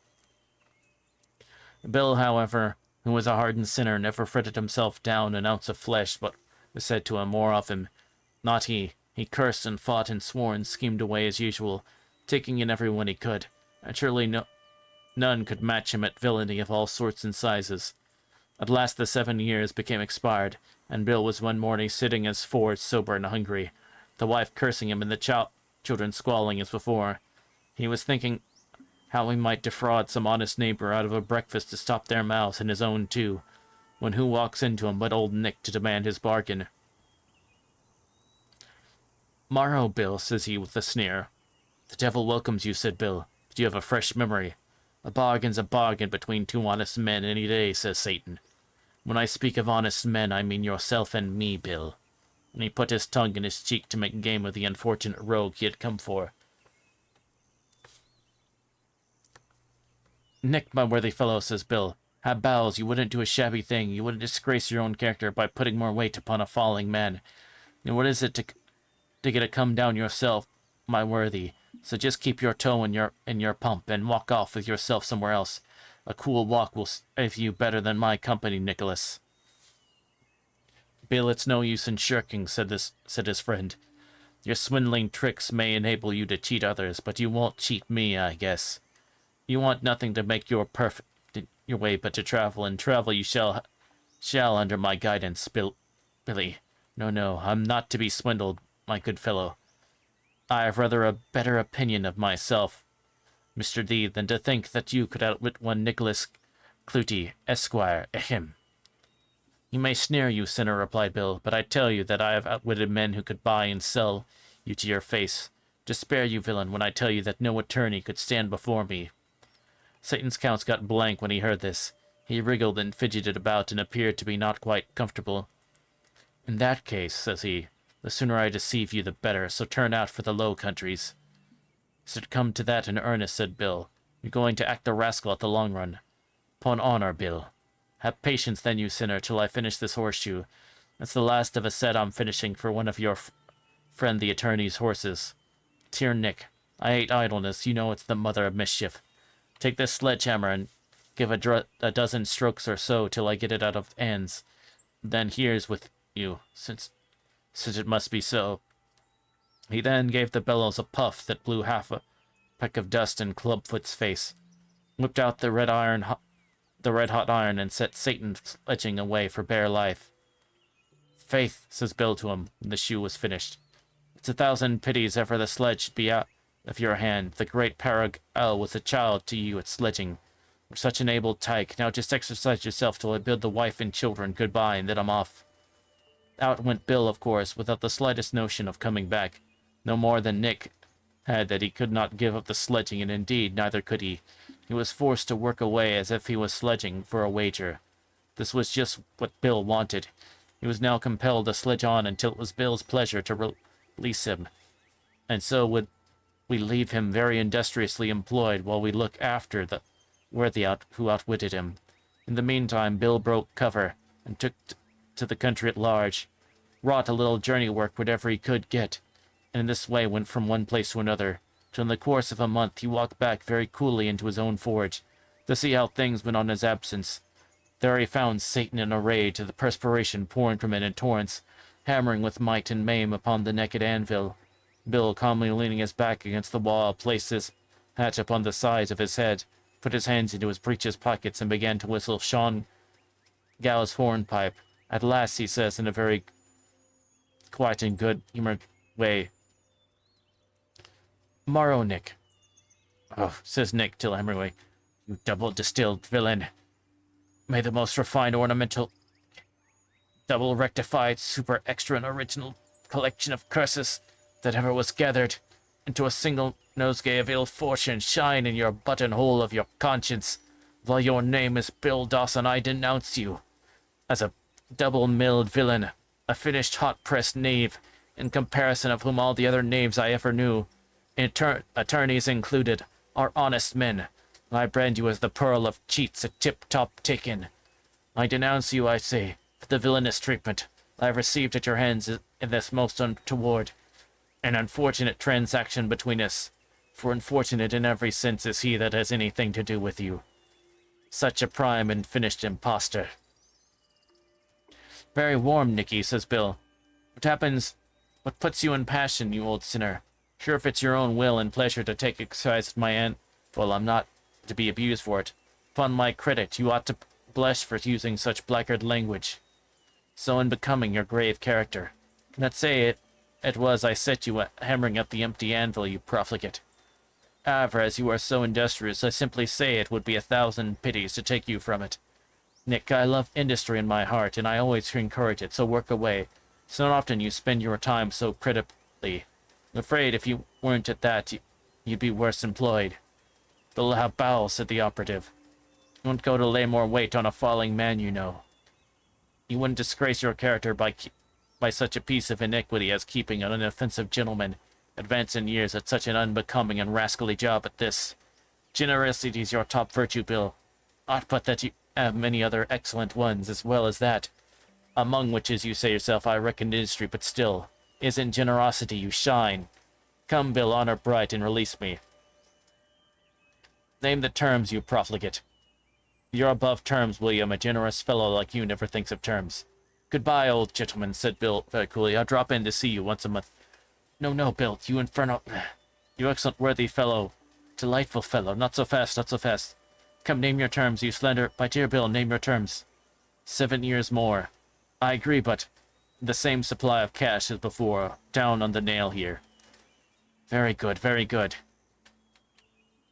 Bill, however, who was a hardened sinner, never fretted himself down an ounce of flesh, but was said to him more of him. Not he. He cursed and fought and swore and schemed away as usual, taking in every one he could, and surely none could match him at villainy of all sorts and sizes. At last the 7 years became expired, and Bill was one morning sitting as forward, sober and hungry, the wife cursing him and the children squalling as before. He was thinking how he might defraud some honest neighbor out of a breakfast to stop their mouths and his own too, when who walks into him but old Nick to demand his bargain. "Morrow, Bill," says he with a sneer. "The devil welcomes you," said Bill, "but you have a fresh memory. A bargain's a bargain between two honest men any day," says Satan. "When I speak of honest men, I mean yourself and me, Bill." And he put his tongue in his cheek to make game of the unfortunate rogue he had come for. "Nick, my worthy fellow," says Bill, "have bowels, you wouldn't do a shabby thing, you wouldn't disgrace your own character by putting more weight upon a falling man. And what is it to get it come down yourself, my worthy? So just keep your toe in your pump, and walk off with yourself somewhere else. A cool walk will save you better than my company, Nicholas." "Bill, it's no use in shirking," said his friend. "Your swindling tricks may enable you to cheat others, but you won't cheat me, I guess. You want nothing to make your way but to travel, and travel you shall under my guidance, Billy. No, I'm not to be swindled, my good fellow. I have rather a better opinion of myself, Mr. D, than to think that you could outwit one Nicholas Clutie, Esquire, ahem." "You may sneer, you sinner," replied Bill, "but I tell you that I have outwitted men who could buy and sell you to your face. Despair, you villain, when I tell you that no attorney could stand before me." Satan's counts got blank when he heard this. He wriggled and fidgeted about and appeared to be not quite comfortable. "In that case," says he, "the sooner I deceive you the better, so turn out for the Low Countries." "Is it come to that in earnest?" said Bill. "You're going to act the rascal at the long run." "'Pon honor, Bill." "Have patience then, you sinner, till I finish this horseshoe. That's the last of a set I'm finishing for one of your friend the attorney's horses. Dear Nick, I hate idleness, you know it's the mother of mischief. Take this sledgehammer and give a dozen strokes or so till I get it out of hands. Then here's with you, since it must be so." He then gave the bellows a puff that blew half a peck of dust in Clubfoot's face, whipped out the red-hot iron, and set Satan sledging away for bare life. "Faith," says Bill to him, when the shoe was finished, "it's 1,000 pities ever the sledge should be out of your hand. The great Parag L was a child to you at sledging. You're such an able tyke. Now just exercise yourself till I bid the wife and children good-bye, and then I'm off." Out went Bill, of course, without the slightest notion of coming back. No more than Nick had that he could not give up the sledging, and indeed neither could he. He was forced to work away as if he was sledging for a wager. This was just what Bill wanted. He was now compelled to sledge on until it was Bill's pleasure to release him, and so would we leave him very industriously employed while we look after the worthy who outwitted him. In the meantime, Bill broke cover and took to the country at large, wrought a little journey work whatever he could get, and in this way went from one place to another, till in the course of a month he walked back very coolly into his own forge, to see how things went on his absence. There he found Satan in array, to the perspiration pouring from it in torrents, hammering with might and maim upon the naked anvil. Bill, calmly leaning his back against the wall, placed his hat upon the sides of his head, put his hands into his breeches pockets, and began to whistle Sean Gow's hornpipe. At last he says in a very quiet and good-humored way, "Morrow, Nick." "Oh," says Nick till Hemingway, "you double-distilled villain. May the most refined, ornamental, double-rectified, super-extra and original collection of curses that ever was gathered into a single nosegay of ill fortune shine in your buttonhole of your conscience. While your name is Bill Dawson, I denounce you as a double-milled villain, a finished hot-pressed knave, in comparison of whom all the other knaves I ever knew, attorneys included, are honest men. I brand you as the pearl of cheats, a tip-top taken. I denounce you, I say, for the villainous treatment I have received at your hands in this most untoward and unfortunate transaction between us, for unfortunate in every sense is he that has anything to do with you. Such a prime and finished impostor." "Very warm, Nicky," says Bill. What puts you in passion, you old sinner? Sure, if it's your own will and pleasure to take exercise at my aunt, well, I'm not to be abused for it. Upon my credit, you ought to blush for using such blackguard language, so unbecoming your grave character. Cannot say it was I set you hammering up the empty anvil, you profligate. However, as you are so industrious, I simply say it would be 1,000 pities to take you from it. Nick, I love industry in my heart, and I always encourage it, so work away. It's not often you spend your time so creditably. I'm afraid if you weren't at that, you'd be worse employed." "They'll have bowels," said the operative. "You won't go to lay more weight on a falling man, you know. You wouldn't disgrace your character by such a piece of iniquity as keeping an inoffensive gentleman advanced in years at such an unbecoming and rascally job at this. Generosity is your top virtue, Bill. Not but that you have many other excellent ones as well as that, among which, as you say yourself, I reckon industry, but still, is in generosity you shine. Come, Bill, honor bright, and release me. Name the terms, you profligate." "You're above terms, William. A generous fellow like you never thinks of terms." "Goodbye, old gentleman," said Bill very coolly. "I'll drop in to see you once a month." No, Bill, you infernal... You excellent worthy fellow. Delightful fellow. Not so fast, not so fast. Come, name your terms, you slender... My dear Bill, name your terms." 7 years more. "I agree, but the same supply of cash as before. Down on the nail here." Very good, very good.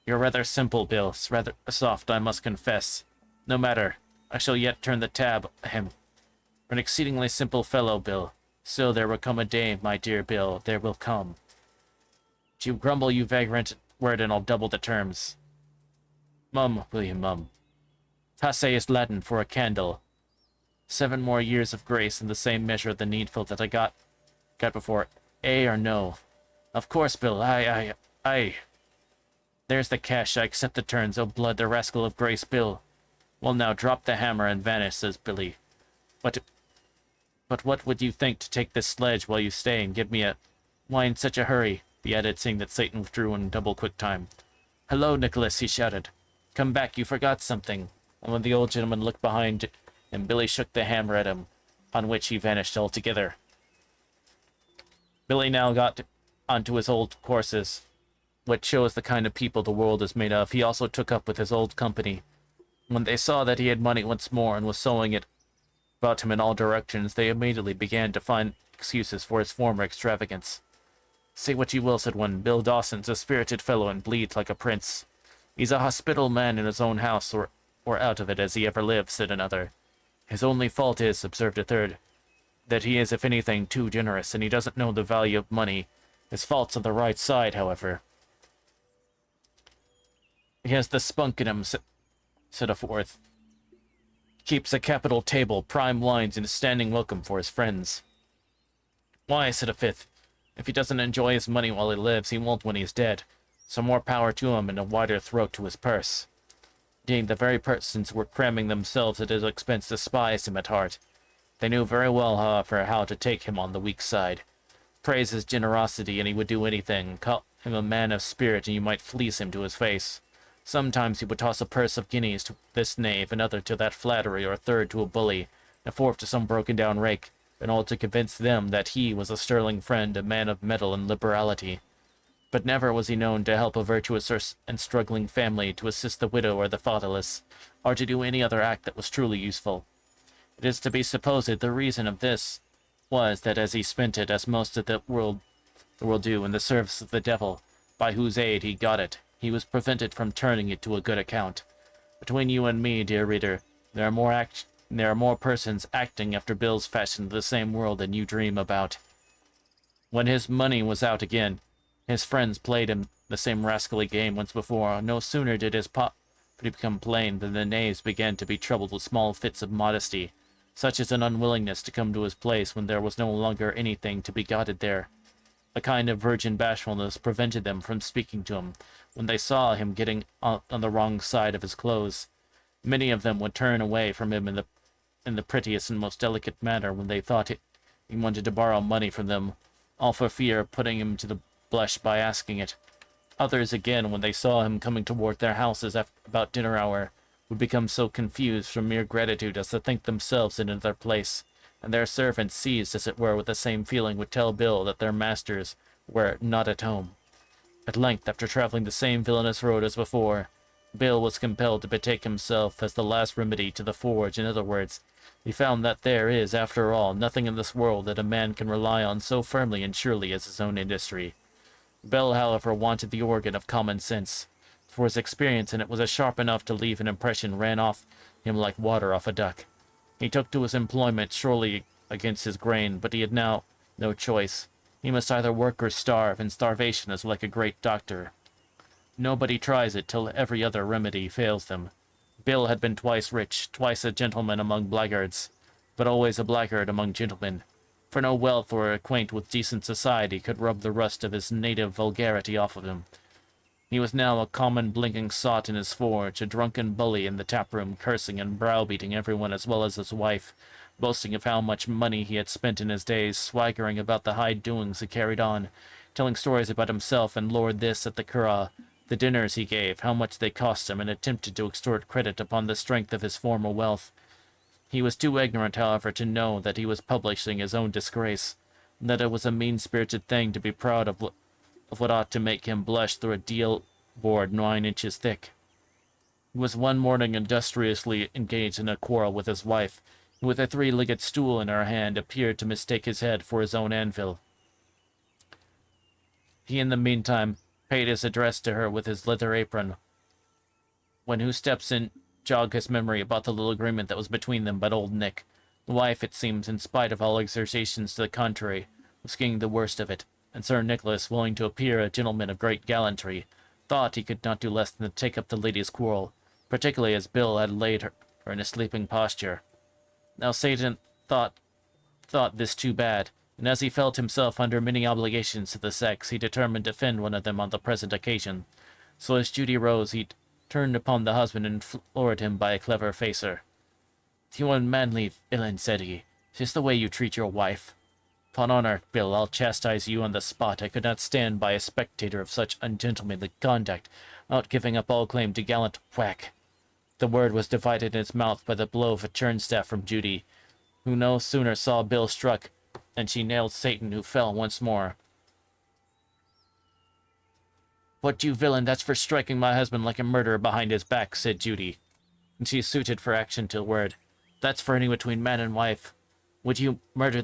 You're rather simple, Bill. It's rather soft, I must confess. No matter. I shall yet turn the tab, ahem. For an exceedingly simple fellow, Bill. Still, there will come a day, my dear Bill, there will come. Do you grumble, you vagrant word, and I'll double the terms. Mum, William, mum. Tasse is Latin for a candle. 7 more years of grace in the same measure of the needful that I got before. Or no? Of course, Bill, aye. There's the cash, I accept the turns. Oh, blood, the rascal of grace, Bill. Well, now, drop the hammer and vanish, says Billy. But what would you think to take this sledge while you stay and give me a... Why in such a hurry? He added, seeing that Satan withdrew in double quick time. Hello, Nicholas, he shouted. Come back, you forgot something. And when the old gentleman looked behind him, Billy shook the hammer at him, on which he vanished altogether. Billy now got onto his old courses, which shows the kind of people the world is made of. He also took up with his old company. When they saw that he had money once more and was sowing it about him in all directions, they immediately began to find excuses for his former extravagance. Say what you will, said one, Bill Dawson's a spirited fellow and bleeds like a prince. He's a hospitable man in his own house, or out of it, as he ever lived, said another. His only fault is, observed a third, that he is, if anything, too generous, and he doesn't know the value of money. His fault's on the right side, however. He has the spunk in him, said a fourth. Keeps a capital table, prime wines, and a standing welcome for his friends. Why, said a fifth, If he doesn't enjoy his money while he lives, he won't when he's dead. So more power to him and a wider throat to his purse. Indeed, the very persons who were cramming themselves at his expense despised him at heart. They knew very well, however, how to take him on the weak side. Praise his generosity, and he would do anything. Call him a man of spirit, and you might fleece him to his face. Sometimes he would toss a purse of guineas to this knave, another to that flattery, or a third to a bully, and a fourth to some broken-down rake, and all to convince them that he was a sterling friend, a man of mettle and liberality. But never was he known to help a virtuous and struggling family, to assist the widow or the fatherless, or to do any other act that was truly useful. It is to be supposed the reason of this was that as he spent it, as most of the world do, in the service of the devil, by whose aid he got it, he was prevented from turning it to a good account. Between you and me, dear reader, there are more persons acting after Bill's fashion in the same world than you dream about. When his money was out again, his friends played him the same rascally game once before. No sooner did his poverty become plain than the knaves began to be troubled with small fits of modesty, such as an unwillingness to come to his place when there was no longer anything to be gotten there. A kind of virgin bashfulness prevented them from speaking to him when they saw him getting on the wrong side of his clothes. Many of them would turn away from him in the prettiest and most delicate manner when they thought he wanted to borrow money from them, all for fear of putting him to the blush by asking it. Others, again, when they saw him coming toward their houses about dinner hour, would become so confused from mere gratitude as to think themselves in another place, and their servants, seized as it were with the same feeling, would tell Bill that their masters were not at home. At length, after traveling the same villainous road as before, Bill was compelled to betake himself as the last remedy to the forge. In other words, he found that there is, after all, nothing in this world that a man can rely on so firmly and surely as his own industry. Bill, however, wanted the organ of common sense, for his experience in it was sharp enough to leave an impression ran off him like water off a duck. He took to his employment sorely against his grain, but he had now no choice. He must either work or starve, and starvation is like a great doctor. Nobody tries it till every other remedy fails them. Bill had been twice rich, twice a gentleman among blackguards, but always a blackguard among gentlemen, for no wealth or acquaint with decent society could rub the rust of his native vulgarity off of him. He was now a common blinking sot in his forge, a drunken bully in the tap-room, cursing and browbeating everyone as well as his wife, boasting of how much money he had spent in his days, swaggering about the high doings he carried on, telling stories about himself and Lord This at the Curragh, the dinners he gave, how much they cost him, and attempted to extort credit upon the strength of his former wealth. He was too ignorant, however, to know that he was publishing his own disgrace, and that it was a mean-spirited thing to be proud of what ought to make him blush through a deal board 9 inches thick. He was one morning industriously engaged in a quarrel with his wife, who with a 3-legged stool in her hand appeared to mistake his head for his own anvil. He in the meantime paid his address to her with his leather apron, when whose steps in jog his memory about the little agreement that was between them. But old Nick, the wife, it seems, in spite of all exertions to the contrary, was getting the worst of it, and Sir Nicholas, willing to appear a gentleman of great gallantry, thought he could not do less than to take up the lady's quarrel, particularly as Bill had laid her in a sleeping posture. Now Satan thought this too bad, and as he felt himself under many obligations to the sex, he determined to offend one of them on the present occasion. So as Judy rose, he turned upon the husband and floored him by a clever facer. "You unmanly villain," said he, "is this the way you treat your wife? Upon honor, Bill, I'll chastise you on the spot. I could not stand by a spectator of such ungentlemanly conduct, without giving up all claim to gallant whack." The word was divided in his mouth by the blow of a turnstaff from Judy, who no sooner saw Bill struck than she nailed Satan, who fell once more. "What, you villain, that's for striking my husband like a murderer behind his back," said Judy, and she suited for action to the word. "That's for any between man and wife. Would you murder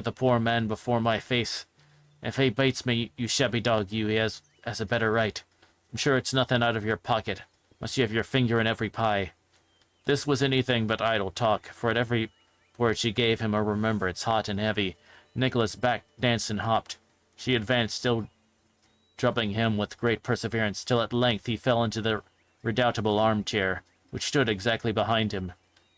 the poor man before my face? If he bites me, you shabby dog, you, he has a better right. I'm sure it's nothing out of your pocket. Must you have your finger in every pie?" This was anything but idle talk, for at every word she gave him a remembrance, hot and heavy. Nicholas back danced and hopped. She advanced, still drubbing him with great perseverance, till at length he fell into the redoubtable armchair, which stood exactly behind him.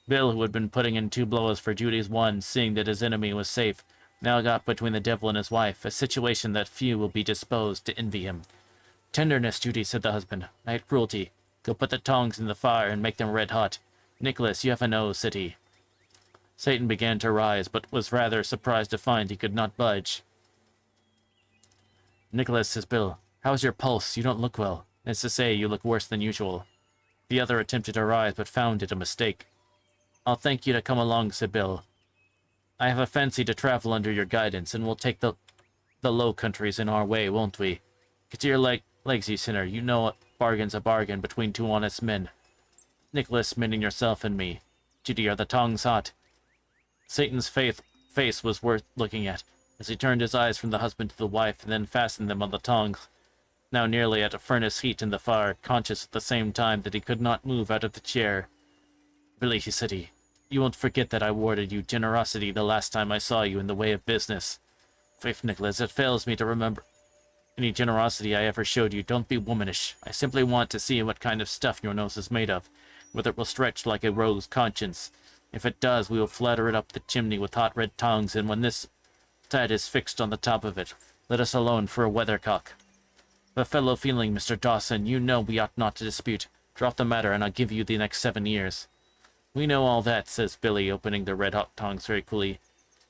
Bill, who had been putting in 2 blows for Judy's one, seeing that his enemy was safe, now got between the devil and his wife, a situation that few will be disposed to envy him. Tenderness, Judy, said the husband, not cruelty. Go put the tongs in the fire and make them red hot. Nicholas, you have a nose, said he. Satan began to rise, but was rather surprised to find he could not budge. Nicholas, says Bill, how's your pulse? You don't look well. That's to say, you look worse than usual. The other attempted to rise, but found it a mistake. I'll thank you to come along, said Bill. I have a fancy to travel under your guidance, and we'll take the Low Countries in our way, won't we? Get to your legs, you sinner. You know a bargain's a bargain between two honest men. Nicholas, meaning yourself and me. Judy, are the tongs hot? Satan's face was worth looking at, as he turned his eyes from the husband to the wife, and then fastened them on the tongs, now nearly at a furnace heat in the fire, conscious at the same time that he could not move out of the chair. Billy, said he, you won't forget that I awarded you generosity the last time I saw you in the way of business. Faith, Nicholas, it fails me to remember any generosity I ever showed you. Don't be womanish. I simply want to see what kind of stuff your nose is made of, whether it will stretch like a rogue's conscience. If it does, we will flatter it up the chimney with hot red tongs, and when this tat is fixed on the top of it, let us alone for a weathercock. A fellow feeling, Mr. Dawson, you know we ought not to dispute. Drop the matter, and I'll give you the next 7 years. We know all that, says Billy, opening the red-hot tongs very coolly.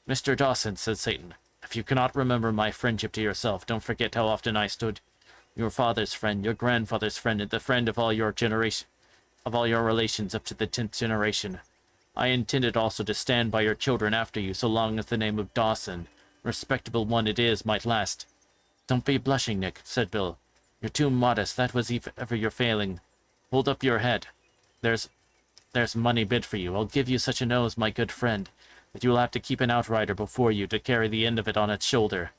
Mr. Dawson, says Satan, if you cannot remember my friendship to yourself, don't forget how often I stood your father's friend, your grandfather's friend, and the friend of all your relations up to the 10th generation. I intended also to stand by your children after you, so long as the name of Dawson, respectable one it is, might last. Don't be blushing, Nick, said Bill. You're too modest, that was ever your failing. Hold up your head. There's money bid for you. I'll give you such a nose, my good friend, that you will have to keep an outrider before you to carry the end of it on its shoulder.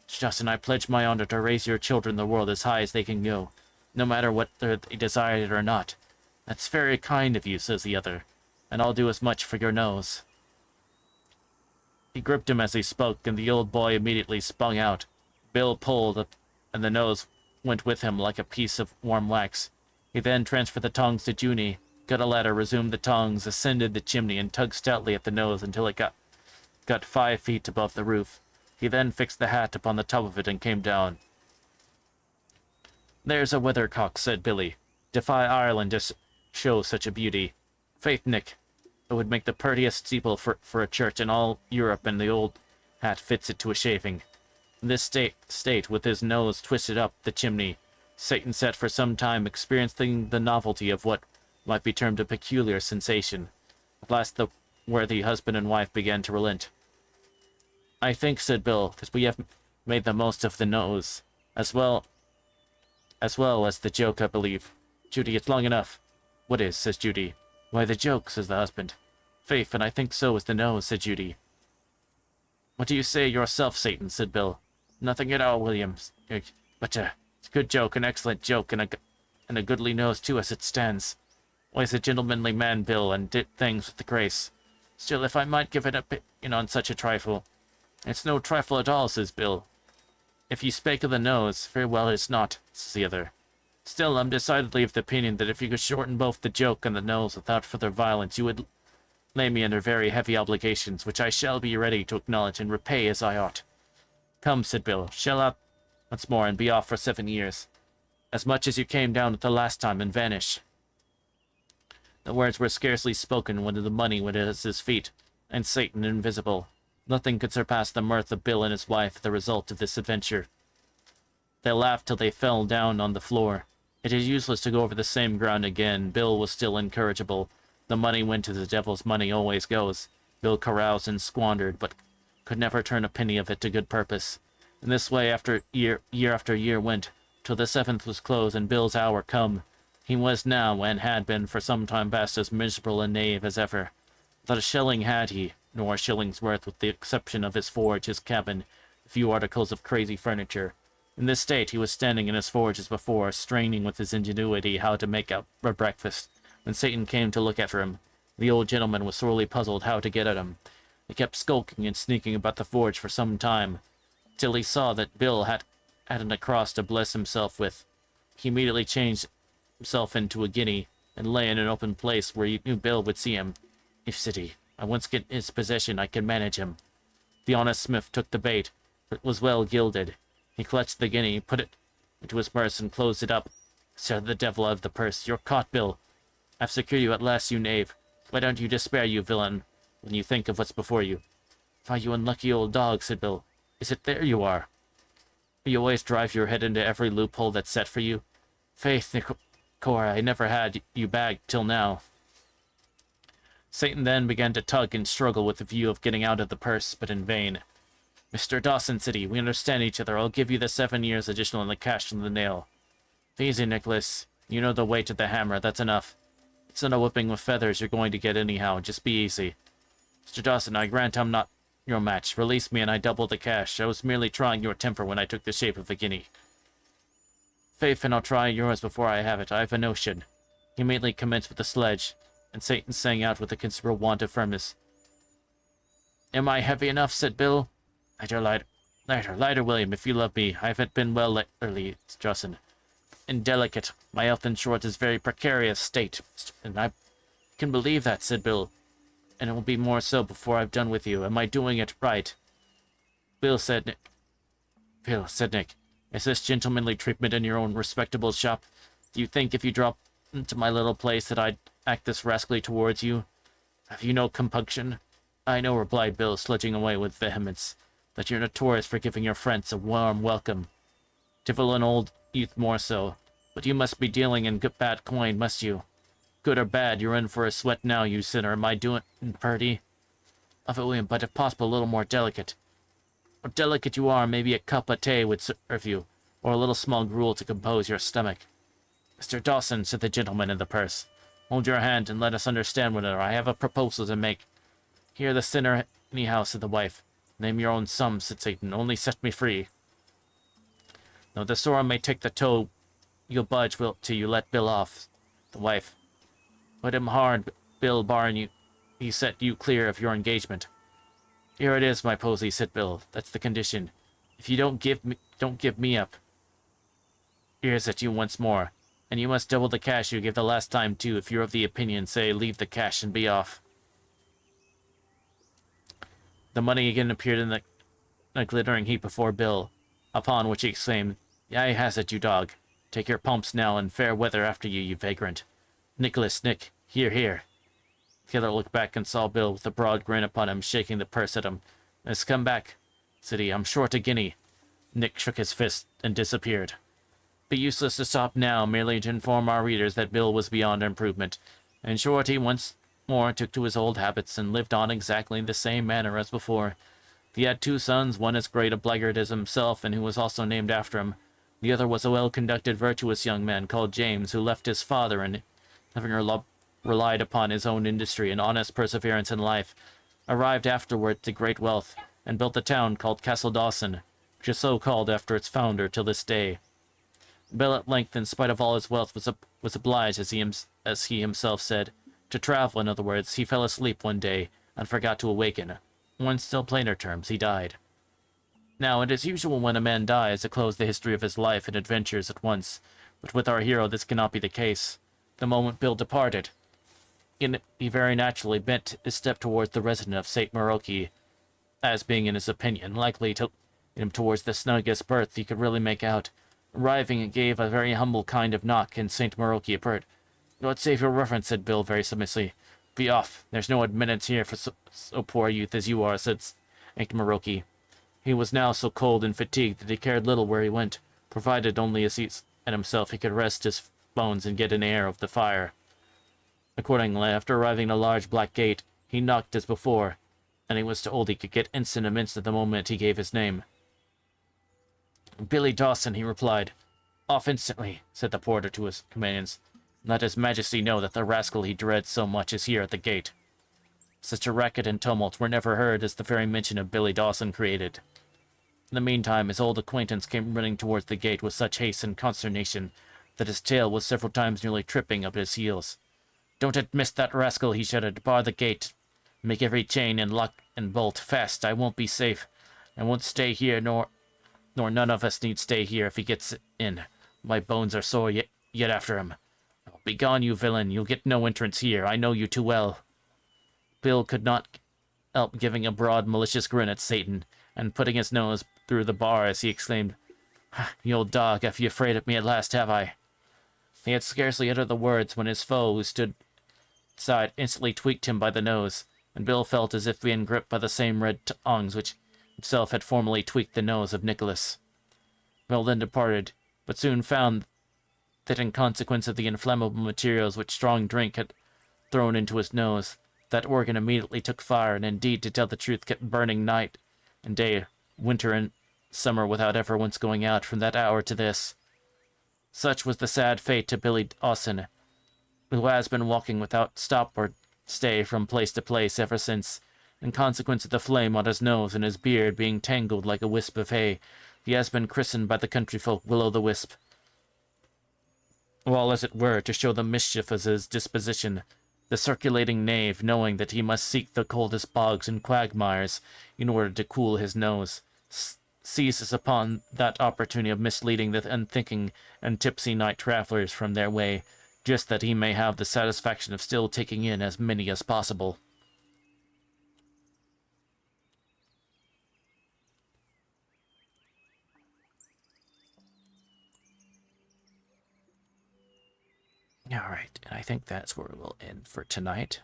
Justin, I pledge my honor to raise your children in the world as high as they can go, no matter whether they desire it or not. That's very kind of you, says the other, and I'll do as much for your nose. He gripped him as he spoke, and the old boy immediately spun out. Bill pulled, and the nose went with him like a piece of warm wax. He then transferred the tongs to Junie, got a ladder, resumed the tongs, ascended the chimney, and tugged stoutly at the nose until it got 5 feet above the roof. He then fixed the hat upon the top of it and came down. There's a weathercock, said Billy. Defy Ireland to show such a beauty. Faith, Nick, it would make the prettiest steeple for a church in all Europe, and the old hat fits it to a shaving. In this state, with his nose twisted up the chimney, Satan sat for some time experiencing the novelty of what might be termed a peculiar sensation. At last the worthy husband and wife began to relent. I think, said Bill, that we have made the most of the nose, as well as the joke, I believe. Judy, it's long enough. What is, says Judy. Why, the joke, says the husband. Faith, and I think so is the nose, said Judy. What do you say yourself, Satan, said Bill. Nothing at all, Williams. But it's a good joke, an excellent joke, and a goodly nose, too, as it stands. Why, he's a gentlemanly man, Bill, and did things with the grace. Still, if I might give an opinion on such a trifle. It's no trifle at all, says Bill. If you spake of the nose, very well it's not, says the other. Still, I'm decidedly of the opinion that if you could shorten both the joke and the nose without further violence, you would lay me under very heavy obligations, which I shall be ready to acknowledge and repay as I ought. Come, said Bill, shell out once more and be off for 7 years. As much as you came down at the last time, and vanish. The words were scarcely spoken when the money went at his feet, and Satan invisible. Nothing could surpass the mirth of Bill and his wife at the result of this adventure. They laughed till they fell down on the floor. It is useless to go over the same ground again. Bill was still incorrigible. The money went as the devil's money always goes. Bill caroused and squandered, but could never turn a penny of it to good purpose. In this way, year after year went, till the 7th was closed and Bill's hour come. He was now, and had been for some time past, as miserable a knave as ever. Not a shilling had he, nor a shilling's worth, with the exception of his forge, his cabin, a few articles of crazy furniture. In this state he was standing in his forge as before, straining with his ingenuity how to make up a breakfast, when Satan came to look after him. The old gentleman was sorely puzzled how to get at him. He kept skulking and sneaking about the forge for some time, till he saw that Bill hadn't a cross to bless himself with. He immediately changed himself into a guinea, and lay in an open place where he knew Bill would see him. If, said he, I once get his possession, I can manage him. The honest smith took the bait, for it was well gilded. He clutched the guinea, put it into his purse, and closed it up. Said the devil out of the purse, "You're caught, Bill. I've secured you at last, you knave. Why don't you despair, you villain, when you think of what's before you?" "Why, you unlucky old dog," said Bill. "Is it there you are? You always drive your head into every loophole that's set for you? Faith, Cora, I never had you bagged till now." Satan then began to tug and struggle with the view of getting out of the purse, but in vain. "Mr. Dawson," said he, "we understand each other. I'll give you the 7 years additional and the cash on the nail." "Easy, Nicholas. You know the weight of the hammer. That's enough. It's not a whipping with feathers you're going to get anyhow. Just be easy." "Mr. Dawson, I grant I'm not your match. Release me and I double the cash. I was merely trying your temper when I took the shape of a guinea." "Faith, and I'll try yours before I have it. I've a notion." He immediately commenced with the sledge, and Satan sang out with a considerable want of firmness. "Am I heavy enough?" said Bill. Lighter, William, if you love me. I haven't been well lately, Jocelyn. Indelicate. My health, in short, is very precarious state, and I can believe that," said Bill. "And it will be more so before I've done with you. Am I doing it right?" Bill, said Nick, "is this gentlemanly treatment in your own respectable shop? Do you think if you drop into my little place that I'd act this rascally towards you? Have you no compunction?" "I know," replied Bill, sledging away with vehemence, "that you're notorious for giving your friends a warm welcome. Devil and old youth more so. But you must be dealing in good bad coin, must you? Good or bad, you're in for a sweat now, you sinner. Am I doing purty?" "Of it, William, but if possible, a little more delicate." "What delicate you are, maybe a cup of tea would serve you, or a little small gruel to compose your stomach." "Mr. Dawson," said the gentleman in the purse, "hold your hand and let us understand one another. I have a proposal to make." "Hear the sinner anyhow," said the wife. "Name your own sum," said Satan. "Only set me free." "Though the sorrow may take the toe, you'll budge till you let Bill off." The wife. "Put him hard, Bill, barring he set you clear of your engagement." "Here it is, my posy," said Bill. "That's the condition. If you don't give me up. Here's it you once more. And you must double the cash you gave the last time, too. If you're of the opinion, say, leave the cash and be off." The money again appeared in a glittering heap before Bill, upon which he exclaimed, "Yea, has it, you dog. Take your pumps now, and fair weather after you, you vagrant. Nicholas, Nick, here." The other looked back and saw Bill with a broad grin upon him, shaking the purse at him. "Let's come back," said he. "I'm short a guinea." Nick shook his fist and disappeared. Be useless to stop now, merely to inform our readers that Bill was beyond improvement. In short, he once more took to his old habits, and lived on exactly the same manner as before. He had 2 sons, one as great a blackguard as himself, and who was also named after him. The other was a well-conducted, virtuous young man called James, who left his father, and, having relied upon his own industry and honest perseverance in life, arrived afterward to great wealth, and built a town called Castle Dawson, which is so called after its founder till this day. Bill at length, in spite of all his wealth, was obliged, as he himself said, to travel. In other words, he fell asleep one day, and forgot to awaken. Or in still plainer terms, he died. Now, it is usual when a man dies to close the history of his life and adventures at once, but with our hero this cannot be the case. The moment Bill departed, he very naturally bent his step towards the residence of St. Maroki, as being, in his opinion, likely to lead him towards the snuggest berth he could really make out. Arriving, it gave a very humble kind of knock, and St. Maroki appeared. "God save your reverence," said Bill very submissively. "Be off. There's no admittance here for so poor a youth as you are," said St. Maroki. He was now so cold and fatigued that he cared little where he went, provided only as he said himself he could rest his bones and get an air of the fire. Accordingly, after arriving at a large black gate, he knocked as before, and he was told he could get instant admittance the moment he gave his name. "Billy Dawson," he replied. "Off instantly," said the porter to his companions. "Let his majesty know that the rascal he dreads so much is here at the gate." Such a racket and tumult were never heard as the very mention of Billy Dawson created. In the meantime, his old acquaintance came running towards the gate with such haste and consternation that his tail was several times nearly tripping up his heels. "Don't admit that rascal," he shouted. "Bar the gate. Make every chain and lock and bolt fast. I won't be safe. I won't stay here, nor none of us need stay here if he gets in. My bones are sore yet after him. Oh, begone, you villain. You'll get no entrance here. I know you too well." Bill could not Elp giving a broad, malicious grin at Satan, and putting his nose through the bar as he exclaimed, "Ha, you old dog, have you afraid of me at last, have I?" He had scarcely uttered the words when his foe, who stood side, instantly tweaked him by the nose, and Bill felt as if being gripped by the same red tongs which himself had formerly tweaked the nose of Nicholas. Bill then departed, but soon found that in consequence of the inflammable materials which strong drink had thrown into his nose, that organ immediately took fire, and indeed, to tell the truth, kept burning night and day, winter and summer, without ever once going out from that hour to this. Such was the sad fate of Billy Dawson, who has been walking without stop or stay from place to place ever since, in consequence of the flame on his nose and his beard being tangled like a wisp of hay. He has been christened by the country folk Will-o'-the-Wisp, all as it were to show the mischief of his disposition. The circulating knave, knowing that he must seek the coldest bogs and quagmires in order to cool his nose, seizes upon that opportunity of misleading the unthinking and tipsy night travelers from their way, just that he may have the satisfaction of still taking in as many as possible. Alright, and I think that's where we'll end for tonight.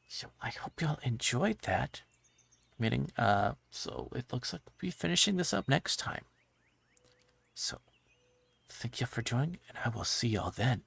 So I hope y'all enjoyed that. Meaning, so it looks like we'll be finishing this up next time. So, thank you for joining, and I will see y'all then.